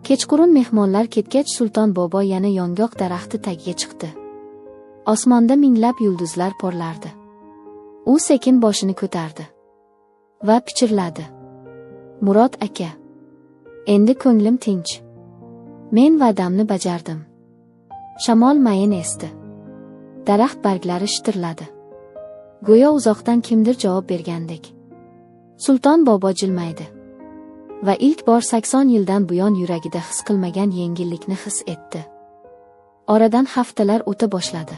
Kechqurun mehmonlar ketgach, Sulton bobo yana yongoq daraxti tagiga chiqdi. Osmonda minglab yulduzlar porlardi. U sekin boshini ko'tardi va pichirladi. "Murod aka, endi ko'nglim tinch. Men va'damni bajardim." Shamol mayin esdi. Daraxt barglari shitirladi. Go'yo uzoqdan kimdir javob bergandek. Sulton bobo jilmaydi va ilk bor 80 yildan buyon yuragida his qilmagan yengillikni his etdi. Oradan haftalar o'ta boshladi.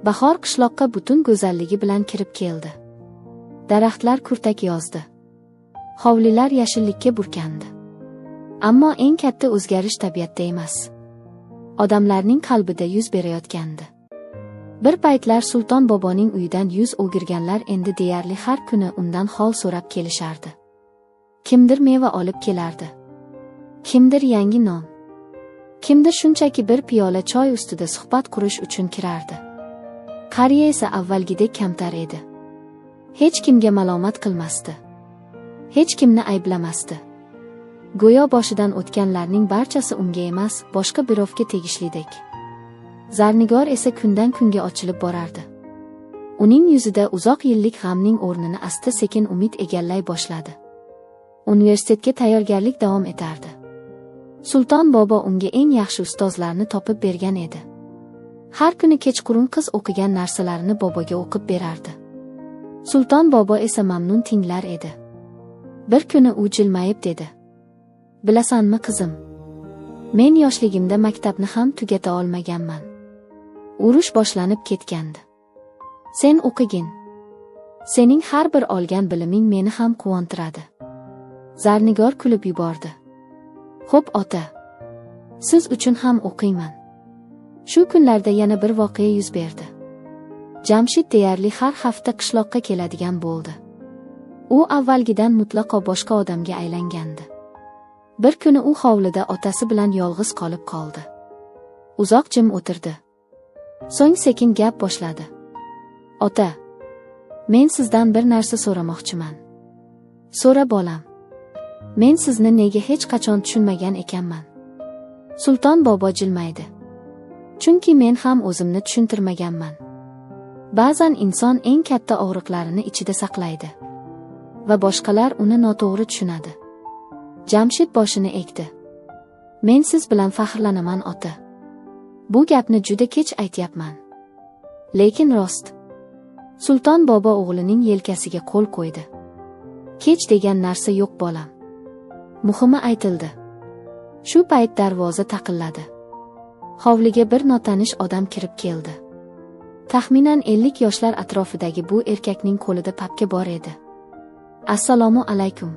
Bahor qishloqqa butun go'zalligi bilan kirib keldi. Daraxtlar kurtak yozdi. Hovlilar yashillikka burkandi. Ammo eng katta o'zgarish tabiatda emas, odamlarning qalbida yuz berayotgandi. Bir paytlar Sulton boboning uyidan yuz o'girganlar endi deyarli har kuni undan hol so'rab kelishardi. Kimdir meva olib kelardi, kimdir yangi non, kimdir shunchaki bir piyola choy ustida suhbat qurish uchun kirardi. Qariya esa avvalgidek kamtar edi. Hech kimga malomat qilmasdi, hech kimni ayblamasdi. Go'yo boshidan o'tganlarning barchasi unga emas, boshqa birovga tegishlidek. Zarnigor esa kundan kunga ochilib borardi. Uning yuzida uzoq yillik g'amning o'rnini asta-sekin umid egallay boshladi. Universitetga tayyorgarlik davom etardi. Sulton bobo unga eng yaxshi ustozlarni topib bergan edi. Har kuni kechqurun qiz o'qigan narsalarini boboga o'qib berardi. Sulton bobo esa mamnun tinglar edi. Bir kuni u jilmayib dedi: "Bilasanmi qizim, men yoshligimda maktabni ham tugata olmaganman. Urush boshlanib ketgandi. Sen o'qigin. Sening har bir olgan biliming meni ham quvontiradi." Zarnigor kulib yubordi. "Xo'p ota, siz uchun ham o'qiyman." Shu kunlarda yana bir voqea yuz berdi. Jamshid deyarli har hafta qishloqqa keladigan bo'ldi. U avvalgidan mutlaqo boshqa odamga aylangandi. Bir kuni u hovlida otasi bilan yolg'iz qolib qoldi. Uzoq jim o'tirdi. So'ng sekin gap boshladi. "Ota, men sizdan bir narsa so'ramoqchiman." "So'ra bolam. Men sizni nega hech qachon tushunmagan ekanman?" Sulton bobo jilmaydi. "Chunki men ham o'zimni tushuntirmaganman. Ba'zan inson eng katta og'riqlarini ichida saqlaydi va boshqalar uni noto'g'ri tushunadi." Jamshid boshini egdi. "Men siz bilan faxrlanaman ota. Bu gapni juda kech aytyapman. Lekin rost." Sulton bobo o'g'lining yelkasiga qo'l qo'ydi. "Kech degan narsa yo'q bolam. Muhimi aytildi." Shu payt darvoza taqilladi. Hovliga bir notanish odam kirib keldi. Taxminan 50 yoshlar atrofidagi bu erkakning qo'lida papka bor edi. "Assalomu alaykum.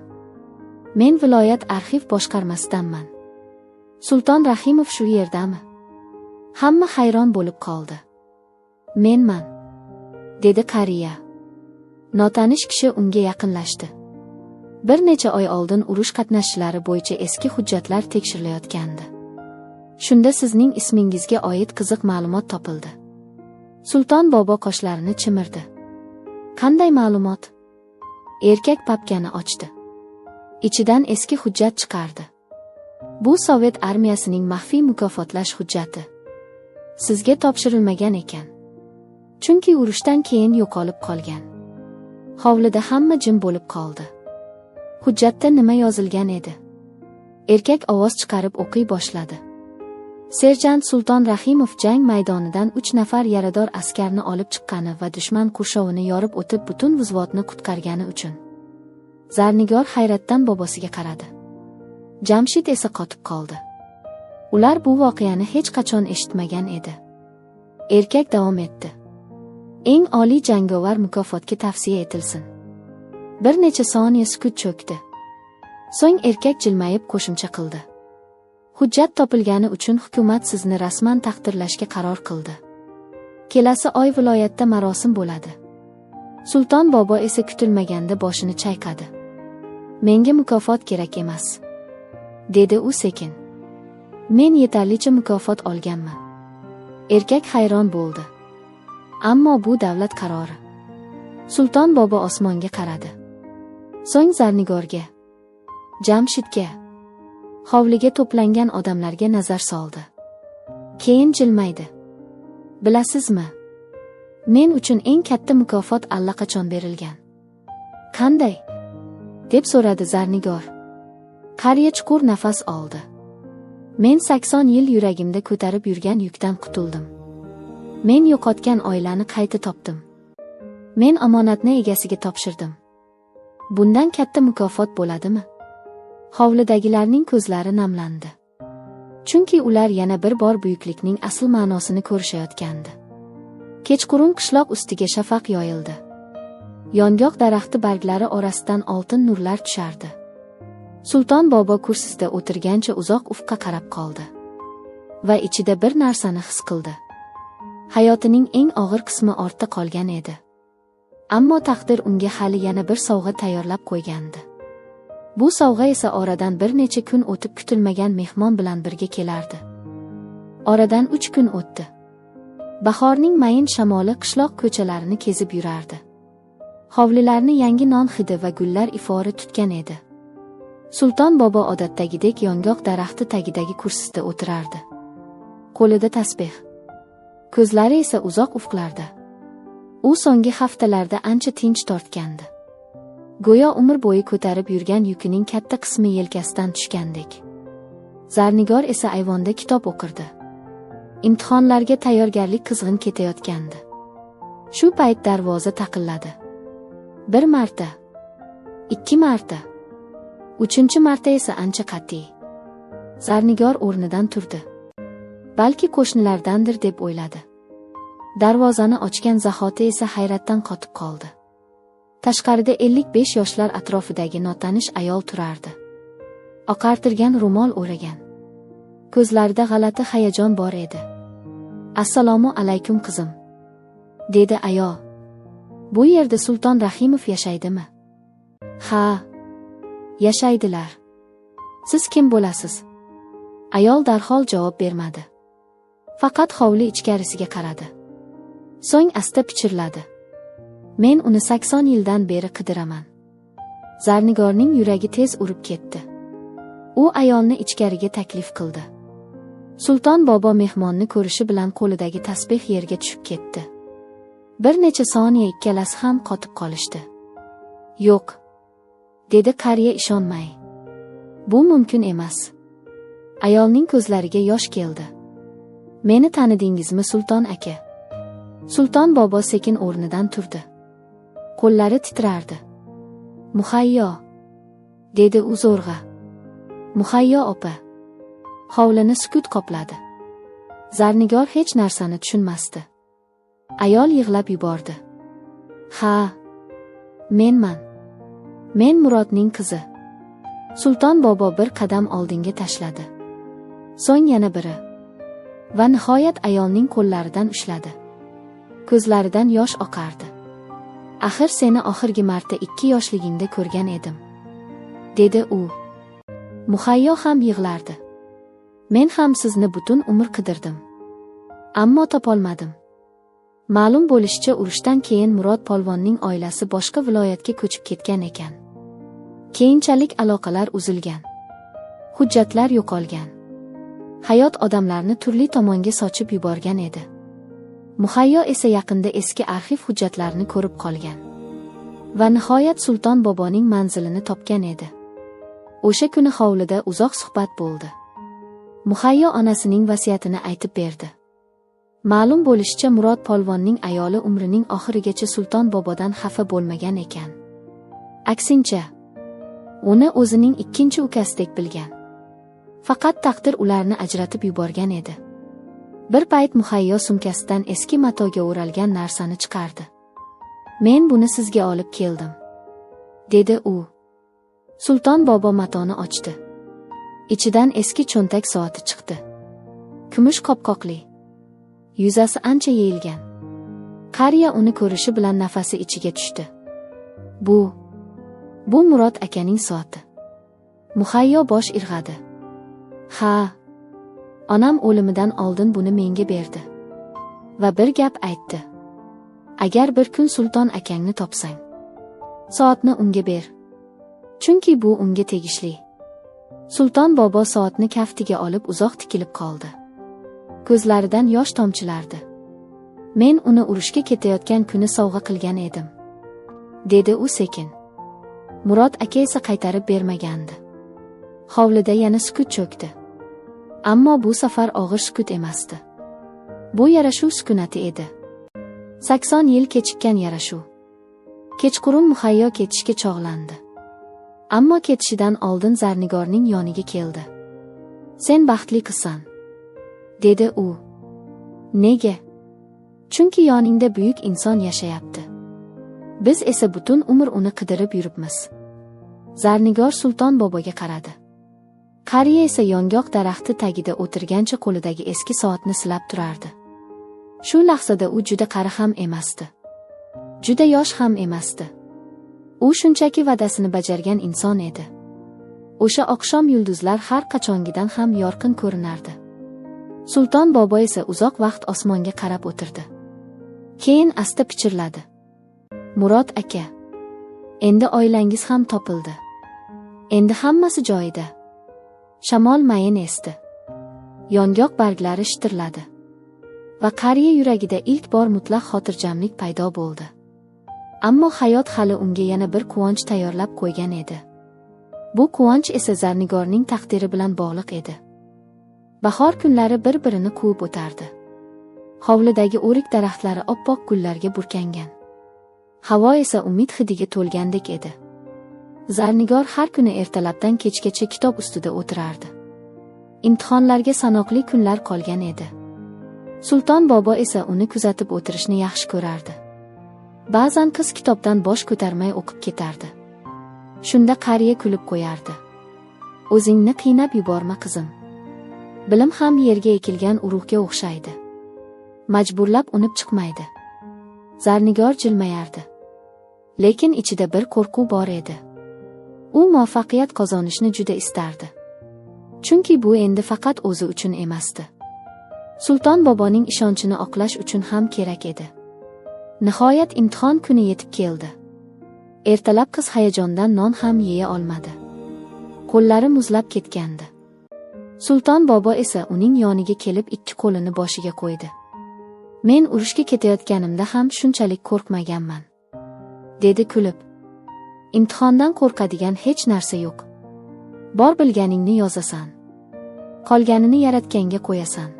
Men viloyat arxiv boshqarmasidanman. Sulton Rahimov shu yerdami?" Hamma hayron bo'lib qoldi. "Menman", dedi qariya. Notanish kishi unga yaqinlashdi. Bir necha oy oldin urush qatnashchilari bo'yicha eski hujjatlar tekshirilayotgandi. Shunda sizning ismingizga oid qiziq ma'lumot topildi. Sulton bobo qoshlarini chimirdi. "Qanday ma'lumot?" Erkak papkani ochdi. Ichidan eski hujjat chiqardi. "Bu Sovet armiyasining maxfiy mukofotlash hujjati. Sizga topshirilmagan ekan. Chunki urushdan keyin yo'qolib qolgan." Hovlida hamma jim bo'lib qoldi. Hujjatda nima yozilgan edi? Erkak ovoz chiqarib o'qiy boshladi. Serjant Sulton Rahimov jang maydonidan 3 nafar yarador askarni olib chiqqani va dushman qurshovini yorib o'tib butun vuzvodni qutqargani uchun. Zarnigor hayratdan bobosiga qaradi. Jamshid esa qotib qoldi. Ular bu voqeani hech qachon eshitmagan edi. Erkak davom etdi. "Eng oliy jangovar mukofotga tavsiya etilsin." Bir necha soniya sukut cho'kdi. So'ng erkak jilmayib qo'shimcha qildi. "Hujjat topilgani uchun hukumat sizni rasman taqdirlashga qaror qildi. Kelasi oy viloyatda marosim bo'ladi." Sulton bobo esa kutilmaganda boshini chayqadi. "Menga mukofot kerak emas", dedi u sekin. "Men yetarlicha mukofot olganman." Erkak hayron bo'ldi. "Ammo bu davlat qarori." Sulton bobo osmonga qaradi. So'ng Zarnigorga, Jamshidga, hovliga to'plangan odamlarga nazar soldi. Keyin jilmaydi. "Bilasizmi? Men uchun eng katta mukofot allaqachon berilgan." "Qanday?" deb so'radi Zarnigor. Qariya chuqur nafas oldi. "Men 80 yil yuragimda ko'tarib yurgan yukdan qutuldim. Men yo'qotgan oilani qayta topdim. Men omonatni egasiga topshirdim. Bundan katta mukofot bo'ladimi? Hovlidagilarning ko'zlari namlandi. Chunki ular yana bir bor buyuklikning asl ma'nosini ko'rishayotgandi. Kechqurun qishloq ustiga shafaq yoyildi. Yongoq daraxti barglari orasidan oltin nurlar tushardi. Sulton bobo kursisida o'tirgancha uzoq ufqqa qarab qoldi va ichida bir narsani his qildi. Hayotining eng og'ir qismi ortda qolgan edi. Ammo taqdir unga hali yana bir sovg'a tayyorlab qo'ygandi. Bu sovg'a esa oradan bir necha kun o'tib kutilmagan mehmon bilan birga kelardi. Oradan 3 kun o'tdi. Bahorning mayin shamoli qishloq ko'chalarini kezib yurardi. Hovlilarni yangi non hidi va gullar ifori tutgan edi. Sulton bobo odatdagidek yongoq daraxti tagidagi kursisida o'tirardi. Qo'lida tasbeh. Ko'zlari esa uzoq ufqlarda. U so'nggi haftalarda ancha tinch tortgandi. Go'yo umr bo'yi ko'tarib yurgan yukining katta qismi yelkasidan tushgandek. Zarnigor esa ayvonda kitob o'qirdi. Imtihonlarga tayyorgarlik qizg'in ketayotgandi. Shu payt darvoza taqilladi. 1 marta, 2 marta, 3-chi marta esa ancha qat'iy. Zarnigor o'rnidan turdi. Balki qo'shnilardandir deb o'yladi. Darvozani ochgan zahoti esa hayratdan qotib qoldi. Tashqarida 55 yoshlar atrofidagi notanish ayol turardi. Oqartirgan ro'mol o'ragan. Ko'zlarida g'alati hayajon bor edi. "Assalomu alaykum qizim", dedi ayol. "Bu yerda Sulton Rahimov yashaydimi?" "Ha, yashaydilar. Siz kim bo'lasiz?" Ayol darhol javob bermadi. Faqat hovli ichkarisiga qaradi. So'ng asta pichirladi. "Men uni 80 yildan beri qidiraman." Zarnigorning yuragi tez urib ketdi. U ayolni ichkariga taklif qildi. Sulton bobo mehmonni ko'rishi bilan qo'lidagi tasbeh yerga tushib ketdi. Bir necha soniya ikkalasi ham qotib qolishdi. "Yo'q", dedi qariya ishonmay. "Bu mumkin emas." Ayolning ko'zlariga yosh keldi. "Meni tanidingizmi, Sulton aka?" Sulton bobo sekin o'rnidan turdi. Qo'llari titrardi. "Muhayyo", dedi u zo'rg'a. "Muhayyo opa." Hovlini sukut qopladi. Zarnigor hech narsani tushunmasdi. Ayol yig'lab yubordi. "Ha, menman. Men Murodning qizi." Sulton bobo bir qadam oldinga tashladi. So'ng yana biri. Va nihoyat ayolning qo'llaridan ushladi. Ko'zlaridan yosh oqardi. "Axir seni oxirgi marta 2 yoshligingda ko'rgan edim", dedi u. Muhayyo ham yig'lardi. "Men ham sizni butun umr qidirdim. Ammo topolmadim." Ma'lum bo'lishicha, urushdan keyin Murod polvonning oilasi boshqa viloyatga ko'chib ketgan ekan. Keyinchalik aloqalar uzilgan. Hujjatlar yo'qolgan. Hayot odamlarni turli tomonga sochib yuborgan edi. Muhayyo esa yaqinda eski arxiv hujjatlarini ko'rib qolgan. Va nihoyat Sulton boboning manzilini topgan edi. O'sha kuni hovlida uzoq suhbat bo'ldi. Muhayyo onasining vasiyatini aytib berdi. Ma'lum bo'lishicha, Murod polvonning ayoli umrining oxirigacha Sulton bobodan xafa bo'lmagan ekan. Aksincha, uni o'zining ikkinchi ukasidek bilgan. Faqat taqdir ularni ajratib yuborgan edi. Bir payt Muhayyo sumkasidan eski matoga o'ralgan narsani chiqardi. "Men buni sizga olib keldim", dedi u. Sulton bobo matoni ochdi. Ichidan eski cho'ntak soati chiqdi. Kumush qopqoqli. Yuzasi ancha yeyilgan. Qariya uni ko'rishi bilan nafasi ichiga tushdi. Bu Murod akaning soati." Muhayyo bosh irg'adi. "Ha, onam o'limidan oldin buni menga berdi. Va bir gap aytdi. Agar bir kun Sulton akangni topsang, soatni unga ber. Chunki bu unga tegishli." Sulton bobo soatni kaftiga olib uzoq tikilib qoldi. Ko'zlaridan yosh tomchilardi. "Men uni urushga ketayotgan kuni sovg'a qilgan edim", dedi u sekin. Murod aka esa qaytarib bermagandi. Hovlida yana sukut cho'kdi. Ammo bu safar og'ir sukut emasdi. Bu yarashuv sukunati edi. 80 yil kechikkan yarashuv. Kechqurun muhayyo ketishga chog'landi. Ammo ketishidan oldin Zarnigorning yoniga keldi. "Sen baxtli qizsan", dedi u. "Nega?" "Chunki yoningda buyuk inson yashayapti. Biz esa butun umr uni qidirib yuribmiz." Zarnigor Sulton boboga qaradi. Qariya esa yong'oq daraxti tagida o'tirgancha qo'lidagi eski soatni silab turardi. Shu lahzada u juda qari ham emasdi. Juda yosh ham emasdi. U shunchaki va'dasini bajargan inson edi. O'sha oqshom yulduzlar har qachongidan ham yorqin ko'rinardi. Sulton bobo esa uzoq vaqt osmonga qarab o'tirdi. Keyin asta pichirladi. "Murod aka, endi oilangiz ham topildi. Endi hammasi joyida." Shamol mayin esdi. Yong'oq barglari shitirladi. Va qariya yuragida ilk bor mutlaq xotirjamlik paydo bo'ldi. Ammo hayot hali unga yana bir quvonch tayyorlab qo'ygan edi. Bu quvonch esa Zarnigorning taqdiri bilan bog'liq edi. Bahor kunlari bir-birini quvib o'tardi. Hovlidagi o'rik daraxtlari oppoq gullarga burkangan. Havo esa umid hidiga to'lgandek edi. Zarnigor har kuni ertalabdan kechgacha kitob ustida o'tirardi. Imtihonlarga sanoqli kunlar qolgan edi. Sulton bobo esa uni kuzatib o'tirishni yaxshi ko'rardi. Ba'zan qiz kitobdan bosh ko'tarmay o'qib ketardi. Shunda qariya kulib qo'yardi. "O'zingni qiynab yuborma qizim. Bilim ham yerga ekilgan urug'ga o'xshaydi. Majburlab unib chiqmaydi." Zarnigor jilmayardi. Lekin ichida bir qo'rquv bor edi. U muvaffaqiyat qozonishni juda istardi. Chunki bu endi faqat o'zi uchun emasdi. Sulton boboning ishonchini oqlash uchun ham kerak edi. Nihoyat imtihon kuni yetib keldi. Ertalab qiz hayajondan non ham yeya olmadi. Qo'llari muzlab ketgandi. Sulton bobo esa uning yoniga kelib ikki qo'lini boshiga qo'ydi. "Men urushga ketayotganimda ham shunchalik qo'rqmaganman", dedi kulib. "Imtihondan qo'rqadigan hech narsa yo'q. Bor bilganingni yozasan. Qolganini Yaratganga qo'yasan."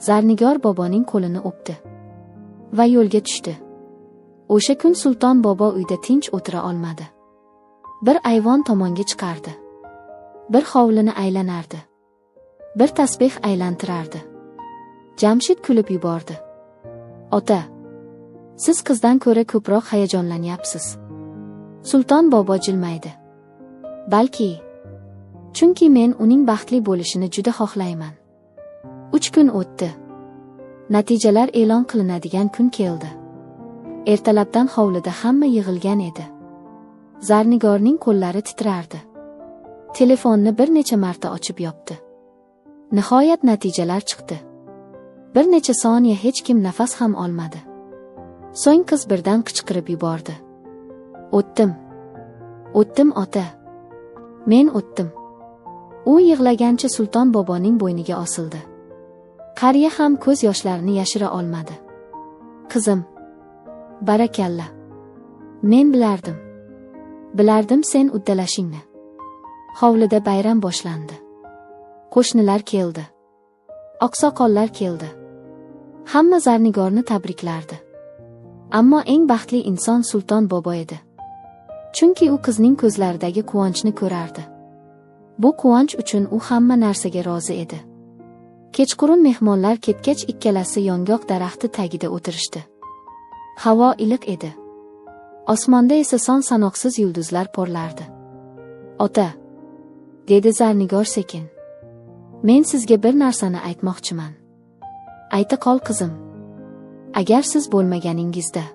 Zarnigor boboning qo'lini o'pdi va yo'lga tushdi. O'sha kun Sulton bobo uyda tinch o'tira olmadi. Bir ayvon tomonga chiqardi. Bir hovlini aylanardi. Bir tasbeh aylantirardi. Jamshid kulib yubordi. "Ota, siz qizdan ko'ra ko'proq hayajonlanyapsiz." Sulton bobo jilmaydi. "Balki, chunki men uning baxtli bo'lishini juda xohlayman." 3 kun o'tdi. Natijalar e'lon qilinadigan kun keldi. Ertalabdan hovlida hamma yig'ilgan edi. Zarnigorning qo'llari titrardi. Telefonni bir necha marta ochib yopdi. Nihoyat natijalar chiqdi. Bir necha soniya hech kim nafas ham olmadi. So'ng qiz birdan qichqirib yubordi. "O'tdim. O'tdim ota. Men o'tdim." U yig'lagancha Sulton boboning bo'yniga osildi. Qariya ham ko'z yoshlarini yashira olmadi. "Qizim, barakalla. Men bilardim. Bilardim sen uddalashingni." Hovlida bayram boshlandi. Qo'shnilar keldi. Oqsoqollar keldi. Hamma Zarnigorni tabriklardi. Ammo eng baxtli inson Sulton bobo edi. Chunki u qizning ko'zlaridagi quvonchni ko'rardi. Bu quvonch uchun u hamma narsaga rozi edi. Kechqurun mehmonlar ketgach ikkalasi yong'oq daraxti tagida o'tirishdi. Havo iliq edi. Osmonda esa son sanoqsiz yulduzlar porlardi. "Ota", dedi Zarnigor sekin. "Men sizga bir narsani aytmoqchiman." "Ayta qol qizim. Agar siz bo'lmaganingizda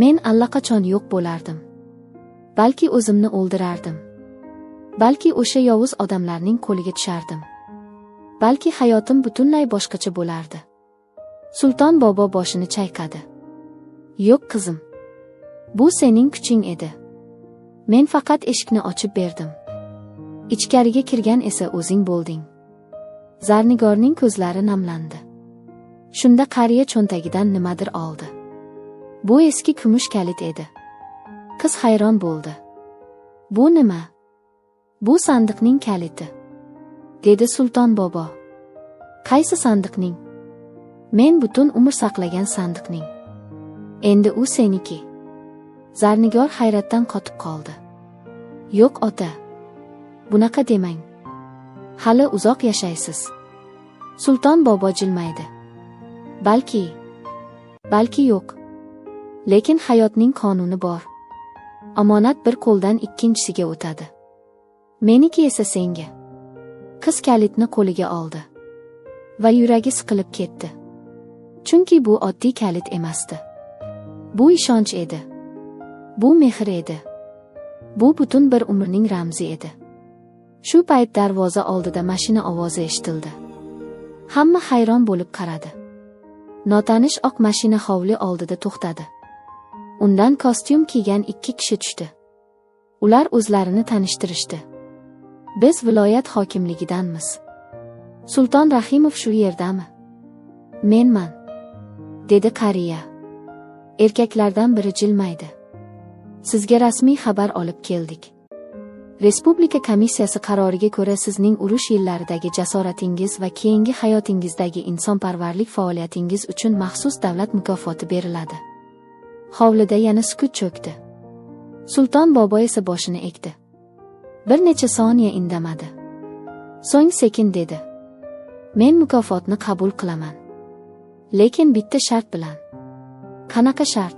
men allaqachon yo'q bo'lardim. Balki o'zimni o'ldirardim. Balki o'sha yovuz odamlarning qo'liga tushardim. Balki hayotim butunlay boshqacha bo'lardi." Sulton bobo boshini chayqadi. "Yo'q qizim. Bu sening kuching edi. Men faqat eshikni ochib berdim. Ichkariga kirgan esa o'zing bo'lding." Zarnigorning ko'zlari namlandi. Shunda qariya cho'ntagidan nimadir oldi. Bu eski kumush kalit edi. Qiz hayron bo'ldi. "Bu nima?" "Bu sandiqning kaliti", dedi Sulton bobo. "Qaysi sandiqning?" Men butun umr saqlagan sandiqning. Endi u seniki. Zarnigor hayratdan qotib qoldi. Yo'q ota. Bunaqa demang. Hali uzoq yashaysiz. Sulton bobo jilmaydi. Balki yo'q. Lekin hayotning qonuni bor. Omonat bir qo'ldan ikkinchisiga o'tadi. Meniki esa senga. Qiz kalitni qo'liga oldi va yuragi siqilib ketdi. Chunki bu oddiy kalit emasdi. Bu ishonch edi. Bu mehr edi. Bu butun bir umrning ramzi edi. Shu payt darvoza oldida mashina ovozi eshitildi. Hamma hayron bo'lib qaradi. Notanish oq mashina hovli oldida to'xtadi. Undan kostyum kiygan 2 kishi tushdi. Ular o'zlarini tanishtirishdi. Biz viloyat hokimligidanmiz. Sulton Rahimov shu yerdami? Menman, dedi qariya. Erkaklardan biri jilmaydi. Sizga rasmiy xabar olib keldik. Respublika komissiyasi qaroriga ko'ra sizning urush yillaridagi jasoratingiz va keyingi hayotingizdagi insonparvarlik faoliyatingiz uchun maxsus davlat mukofoti beriladi. Hovlida yana sukut cho'kdi. Sulton bobo esa boshini egdi. Bir necha soniya indamadi. So'ng sekin dedi. Men mukofotni qabul qilaman. Lekin bitta shart bilan. Qanaqa shart?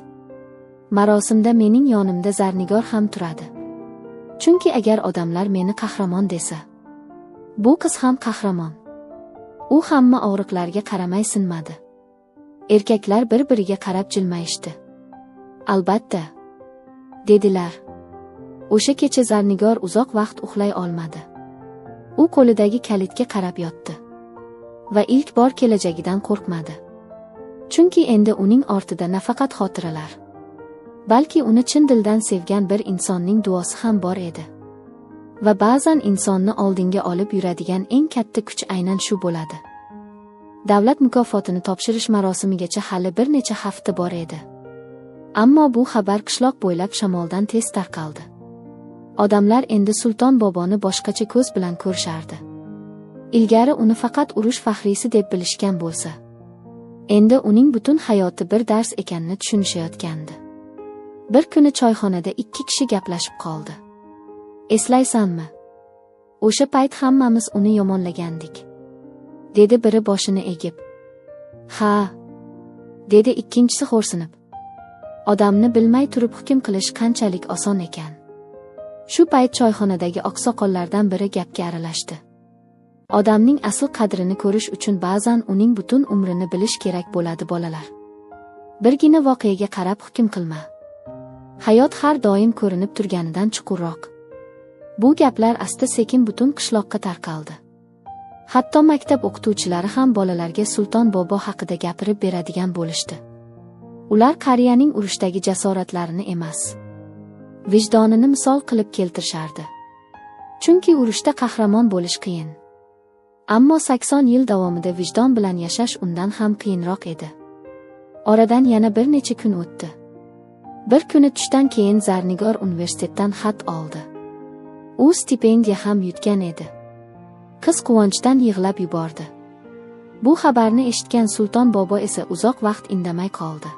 Marosimda mening yonimda Zarnigor ham turadi. Chunki agar odamlar meni qahramon desa, bu qiz ham qahramon. U hamma og'riqlarga qaramay sinmadi. Erkaklar bir-biriga qarab jilmayishdi. Albatta, dedilar. O'sha kecha Zarnigor uzoq vaqt uxlay olmadi. U qo'lidagi kalitga qarab yotdi va ilk bor kelajagidan qo'rqmadi. Chunki endi uning ortida nafaqat xotiralar, balki uni chin dildan sevgan bir insonning duosi ham bor edi. Va ba'zan insonni oldinga olib yuradigan eng katta kuch aynan shu bo'ladi. Davlat mukofotini topshirish marosimigacha hali bir necha hafta bor edi. Ammo bu xabar qishloq bo'ylab shamoldan tez tarqaldi. Odamlar endi Sulton boboni boshqacha ko'z bilan ko'rishardi. Ilgari uni faqat urush faxriysi deb bilishgan bo'lsa, endi uning butun hayoti bir dars ekanini tushunishayotgandi. Bir kuni choyxonada 2 kishi gaplashib qoldi. Eslaysanmi? O'sha payt hammamiz uni yomonlagandik, dedi biri boshini egib. Ha, dedi ikkinchisi xo'rsinib. Odamni bilmay turib hukm qilish qanchalik oson ekan. Shu payt choyxonadagi oqsoqollardan biri gapga aralashdi. Odamning asl qadrini ko'rish uchun ba'zan uning butun umrini bilish kerak bo'ladi bolalar. Birgina voqeaga qarab hukm qilma. Hayot har doim ko'rinib turganidan chuqurroq. Bu gaplar asta-sekin butun qishloqqa tarqaldi. Hatto maktab o'qituvchilari ham bolalarga Sulton bobo haqida gapirib beradigan bo'lishdi. Ular qariyaning urushdagi jasoratlarini emas, vijdonini misol qilib keltirishardi. Chunki urushda qahramon bo'lish qiyin. Ammo 80 yil davomida vijdon bilan yashash undan ham qiyinroq edi. Oradan yana bir necha kun o'tdi. Bir kuni tushdan keyin Zarnigor universitetdan xat oldi. U stipendiya ham yutgan edi. Qiz quvonchdan yig'lab yubordi. Bu xabarni eshitgan Sulton bobo esa uzoq vaqt indamay qoldi.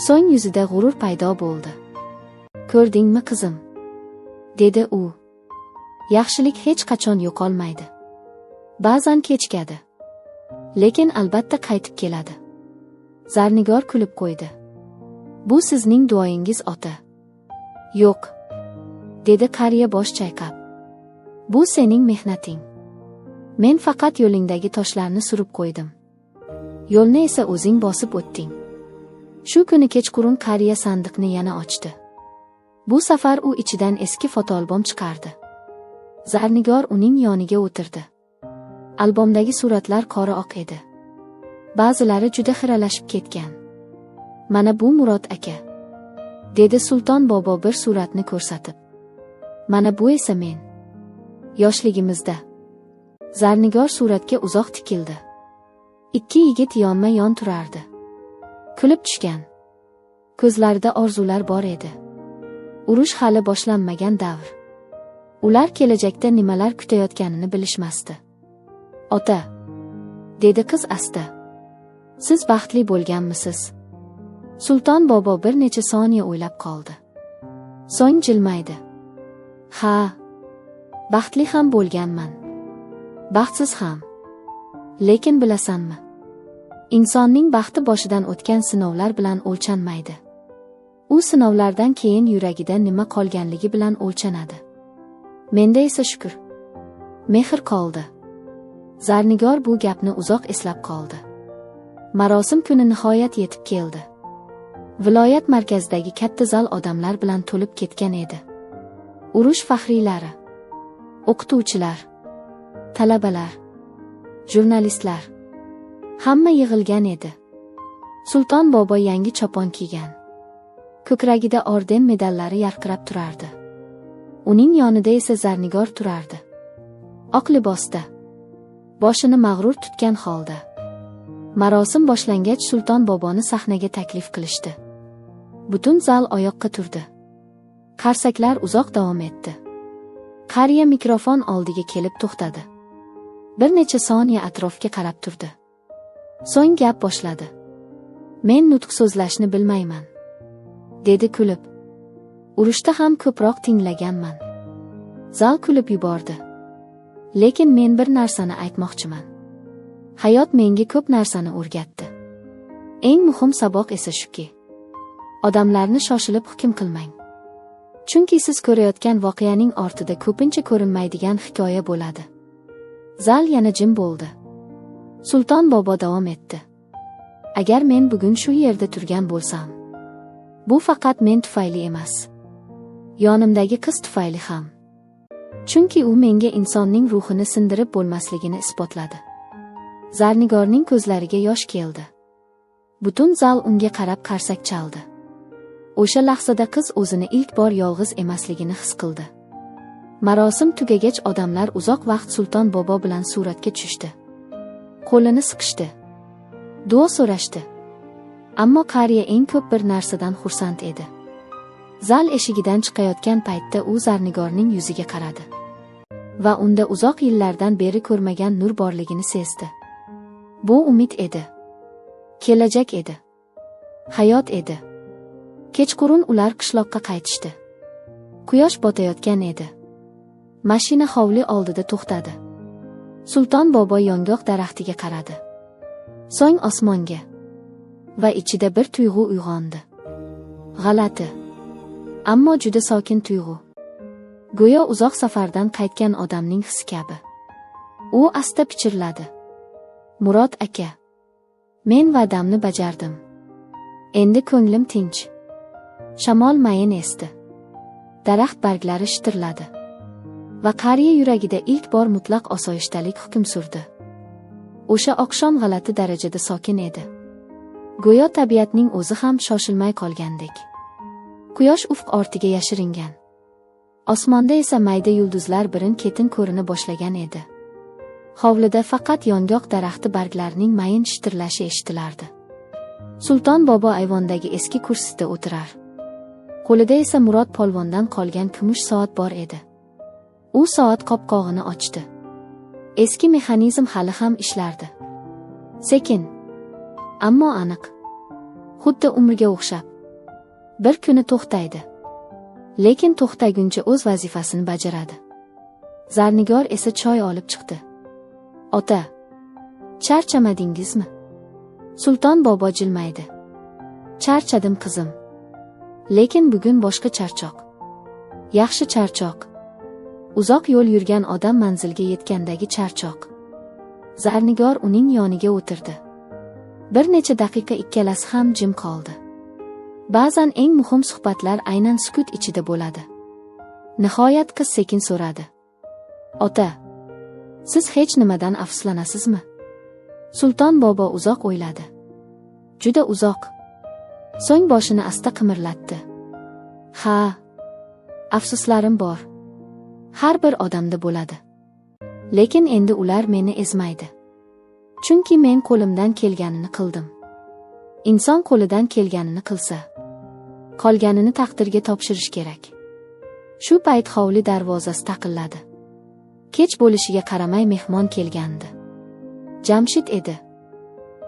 So'ng yuzida g'urur paydo bo'ldi. Ko'rdingmi qizim? Dedi u. Yaxshilik hech qachon yo'qolmaydi. Ba'zan kechikadi, lekin albatta qaytib keladi. Zarnigor kulib qo'ydi. Bu sizning duoyingiz ota. Yo'q, dedi qariya bosh chayqab. Bu sening mehnating. Men faqat yo'lingdagi toshlarni surib qo'ydim. Yo'lni esa o'zing bosib o'tding. Shu kuni kechqurun qariya sandiqni yana ochdi. Bu safar u ichidan eski fotoalbom chiqardi. Zarnigor uning yoniga o'tirdi. Albomdagi suratlar qora oq edi. Ba'zilari juda xiralashib ketgan. Mana bu Murod aka, dedi Sulton bobo bir suratni ko'rsatib. Mana bu esa men. Yoshligimizda. Zarnigor suratga uzoq tikildi. 2 yigit yonma-yon turardi. Kulib tushgan. Ko'zlarida orzular bor edi. Urush hali boshlanmagan davr. Ular kelajakda nimalar kutayotganini bilishmasdi. Ota, dedi qiz asta. Siz baxtli bo'lganmisiz? Sulton bobo bir necha soniya o'ylab qoldi. So'ng jilmaydi. Ha, baxtli ham bo'lganman. Baxtsiz ham. Lekin bilasanmi? Insonning baxti boshidan o'tgan sinovlar bilan o'lchanmaydi. U sinovlardan keyin yuragida nima qolganligi bilan o'lchanadi. Menda esa shukr, mehr qoldi. Zarnigor bu gapni uzoq eslab qoldi. Marosim kuni nihoyat yetib keldi. Viloyat markazidagi katta zal odamlar bilan to'lib ketgan edi. Urush faxriylari, o'qituvchilar, talabalar, jurnalistlar hamma yig'ilgan edi. Sulton bobo yangi chopon kiygan. Ko'kragida orden medallari yarqirab turardi. Uning yonida esa Zarnigor turardi. Oq libosda, boshini mag'rur tutgan holda. Marosim boshlangach Sulton boboni sahnaga taklif qilishdi. Butun zal oyoqqa turdi. Qarsaklar uzoq davom etdi. Qariya mikrofon oldiga kelib to'xtadi. Bir necha soniya atrofga qarab turdi. So'ng gap boshladi. Men nutq so'zlashni bilmayman, dedi kulib. Urushda ham ko'proq tinglaganman. Zal kulib yubordi. Lekin men bir narsani aytmoqchiman. Hayot menga ko'p narsani o'rgatdi. Eng muhim saboq esa shuki, odamlarni shoshilib hukm qilmang. Chunki siz ko'rayotgan voqeaning ortida ko'pincha ko'rinmaydigan hikoya bo'ladi. Zal yana jim bo'ldi. Sulton bobo davom etdi. Agar men bugun shu yerda turgan bo'lsam, bu faqat men tufayli emas, yonimdagi qiz tufayli ham. Chunki u menga insonning ruhini sindirib bo'lmasligini isbotladi. Zarnigorning ko'zlariga yosh keldi. Butun zal unga qarab qarsak chaldi. O'sha lahzada qiz o'zini ilk bor yolg'iz emasligini his qildi. Marosim tugagach odamlar uzoq vaqt Sulton bobo bilan suratga tushishdi. Qo'lini siqishdi. Duo so'rashdi. Ammo qariya eng ko'p bir narsadan xursand edi. Zal eshigidan chiqayotgan paytda u Zarnigorning yuziga qaradi va unda uzoq yillardan beri ko'rmagan nur borligini sezdi. Bu umid edi. Kelajak edi. Hayot edi. Kechqurun ular qishloqqa qaytishdi. Quyosh botayotgan edi. Mashina hovli oldida to'xtadi. Sulton bobo yong'oq daraxtiga qaradi. So'ng osmonga va ichida bir tuyg'u uyg'ondi. G'alati, ammo juda sokin tuyg'u. Go'yo uzoq safardan qaytgan odamning hisi kabi. U asta pichirladi. Murod aka, men va'damni bajardim. Endi ko'nglim tinch. Shamol mayin esdi. Daraxt barglari shitirladi. Va qariya yuragida ilk bor mutlaq osoyishtalik hukm surdi. O'sha oqshom g'alati darajada sokin edi. Go'yo tabiatning o'zi ham shoshilmay qolgandek. Quyosh ufq ortiga yashiringan. Osmonda esa mayda yulduzlar birin-ketin ko'rina boshlagan edi. Hovlida faqat yong'oq daraxti barglarining mayin shitirlashi eshitilardi. Sulton bobo ayvondagi eski kursida o'tirar. Qo'lida esa Murod polvondan qolgan kumush soat bor edi. U soat qopqog'ini ochdi. Eski mexanizm hali ham ishlardi. Sekin, ammo aniq. Xuddi umrga o'xshab. Bir kuni to'xtaydi. Lekin to'xtaguncha o'z vazifasini bajaradi. Zarnigor esa choy olib chiqdi. Ota, charchamadingizmi? Sulton bobo jilmaydi. Charchadim qizim. Lekin bugun boshqa charchoq. Yaxshi charchoq. Uzoq yo'l yurgan odam manzilga yetgandagi charchoq. Zarnigor uning yoniga o'tirdi. Bir necha daqiqa ikkalasi ham jim qoldi. Ba'zan eng muhim suhbatlar aynan sukut ichida bo'ladi. Nihoyat qiz sekin so'radi. Ota, siz hech nimadan afsuslanasizmi? Sulton bobo uzoq o'yladi. Juda uzoq. So'ng boshini asta qimirlatdi. Ha, afsuslarim bor. Har bir odamda bo'ladi. Lekin endi ular meni ezmaydi. Chunki men qo'limdan kelganini qildim. Inson qo'lidan kelganini qilsa, qolganini taqdirga topshirish kerak. Shu payt hovli darvozasi taqilladi. Kech bo'lishiga qaramay mehmon kelgandi. Jamshid edi.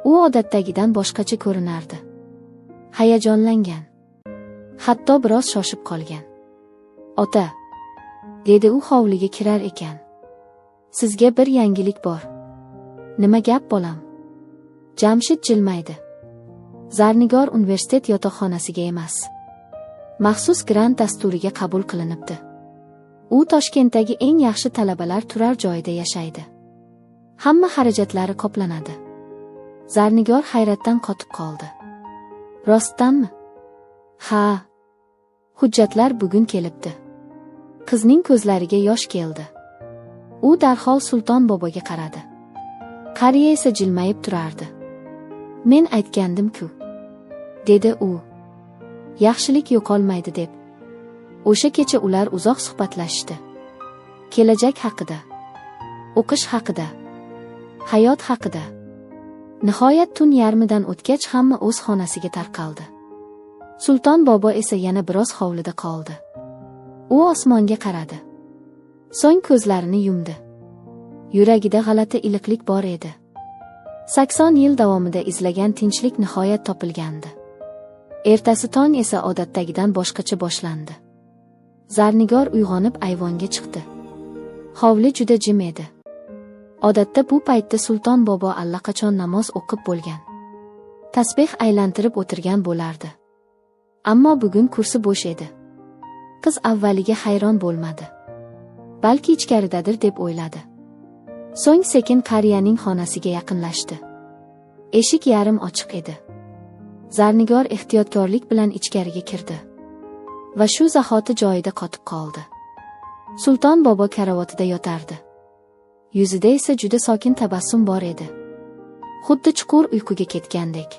U odatdagidan boshqacha ko'rinardi. Hayajonlangan. Hatto biroz shoshib qolgan. "Ota", dedi u hovliga kirar ekan. "Sizga bir yangilik bor." "Nima gap, bolam?" Jamshid jilmaydi. Zarnigor universitet yotoqxonasiga emas, maxsus grant dasturiga qabul qilinibdi. U Toshkentdagi eng yaxshi talabalar turar joyida yashaydi. Hamma xarajatlari qoplanadi. Zarnigor hayratdan qotib qoldi. "Rostdanmi?" "Ha. Hujjatlar bugun kelibdi." Qizning ko'zlariga yosh keldi. U darhol Sulton boboga qaradi. Qariya esa jilmayib turardi. "Men aytgandim-ku", dedi u. "Yaxshilik yo'qolmaydi" deb. O'sha kecha ular uzoq suhbatlashdi. Kelajak haqida, o'qish haqida, hayot haqida. Nihoyat tun yarmidan o'tgach hamma o'z xonasiga tarqaldi. Sulton bobo esa yana biroz hovlida qoldi. U osmonga qaradi. So'ng ko'zlarini yumdi. Yuragida g'alati iliqlik bor edi. 80 yil davomida izlagan tinchlik nihoyat topilgandi. Ertasi tong esa odatdagidan boshqacha boshlandi. Zarnigor uyg'onib ayvonga chiqdi. Hovli juda jim edi. Odatda bu paytda Sulton bobo allaqachon namoz o'qib bo'lgan. Tasbeh aylantirib o'tirgan bo'lardi. Ammo bugun kursi bo'sh edi. Qiz avvaliga hayron bo'lmadi. Balki ichkaridadir deb o'yladi. So'ng sekin qariyaning xonasiga yaqinlashdi. Eshik yarim ochiq edi. Zarnigor ehtiyotkorlik bilan ichkariga kirdi va shu zahoti joyida qotib qoldi. Sulton bobo karavotida yotardi. Yuzida esa juda sokin tabassum bor edi. Xuddi chuqur uyquga ketgandek.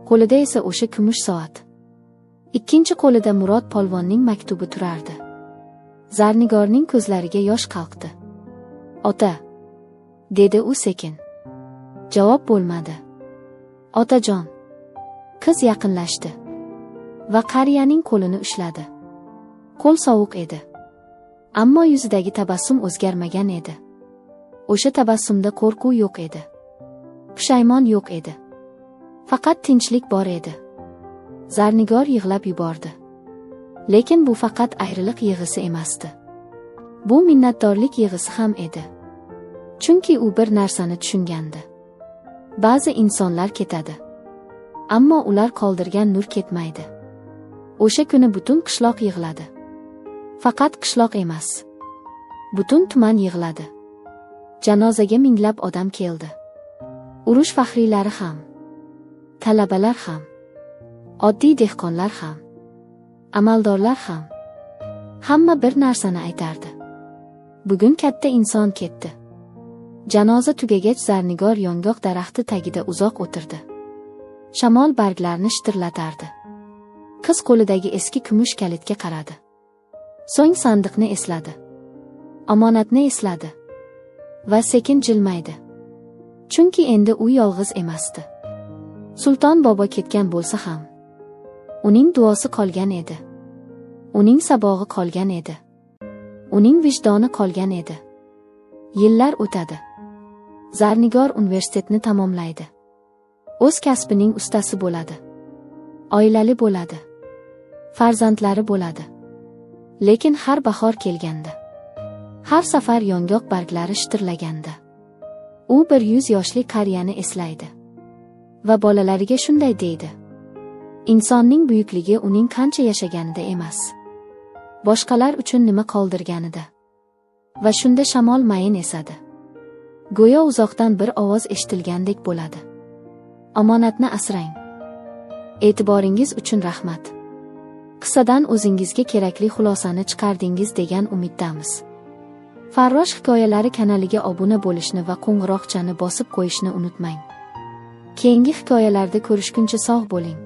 Qo'lida esa o'sha kumush soat. Ikkinchi qo'lida Murod polvonning maktubi turardi. Zarnigorning ko'zlariga yosh qalqdi. "Ota", dedi u sekin. Javob bo'lmadi. "Otajon." Qiz yaqinlashdi va qariyaning qo'lini ushladi. Qo'l sovuq edi. Ammo yuzidagi tabassum o'zgarmagan edi. O'sha tabassumda qo'rquv yo'q edi. Pushaymon yo'q edi. Faqat tinchlik bor edi. Zarnigor yig'lab yubordi. Lekin bu faqat ayriliq yig'isi emasdi. Bu minnatdorlik yig'isi ham edi. Chunki u bir narsani tushungandi. Ba'zi insonlar ketadi. Ammo ular qoldirgan nur ketmaydi. O'sha kuni butun qishloq yig'ladi. Faqat qishloq emas. Butun tuman yig'ladi. Janozaga minglab odam keldi. Urush faxriylari ham, talabalar ham, oddiy dehqonlar ham, amaldorlar ham. Hamma bir narsani aytardi. Bugun katta inson ketdi. Janoza tugagach Zarnigor yong'oq daraxti tagida uzoq o'tirdi. Shamol barglarni shitirlatardi. Qiz qo'lidagi eski kumush kalitga qaradi. So'ng sandiqni esladi. Omonatni esladi. Va sekin jilmaydi. Chunki endi u yolg'iz emasdi. Sulton bobo ketgan bo'lsa ham, uning duosi qolgan edi. Uning sabog'i qolgan edi. Uning vijdoni qolgan edi. Yillar o'tadi. Zarnigor universitetni tamomlaydi. O'z kasbining ustasi bo'ladi. Oilali bo'ladi. Farzandlari bo'ladi. Lekin har bahor kelganda, har safar yong'oq barglari shitirlaganda, u bir 100 yoshli qariyani eslaydi va bolalariga shunday deydi: insonning buyukligi uning qancha yashaganida emas, boshqalar uchun nima qoldirganida. Va shunda shamol mayin esadi. Go'yo uzoqdan bir ovoz eshitilgandek bo'ladi: omonatni asrang. E'tiboringiz uchun rahmat. Qissadan o'zingizga kerakli xulosani chiqardingiz degan umiddamiz. Farrosh hikoyalari kanaliga obuna bo'lishni va qo'ng'iroqchani bosib qo'yishni unutmang. Keyingi hikoyalarda ko'rishguncha sog' bo'ling.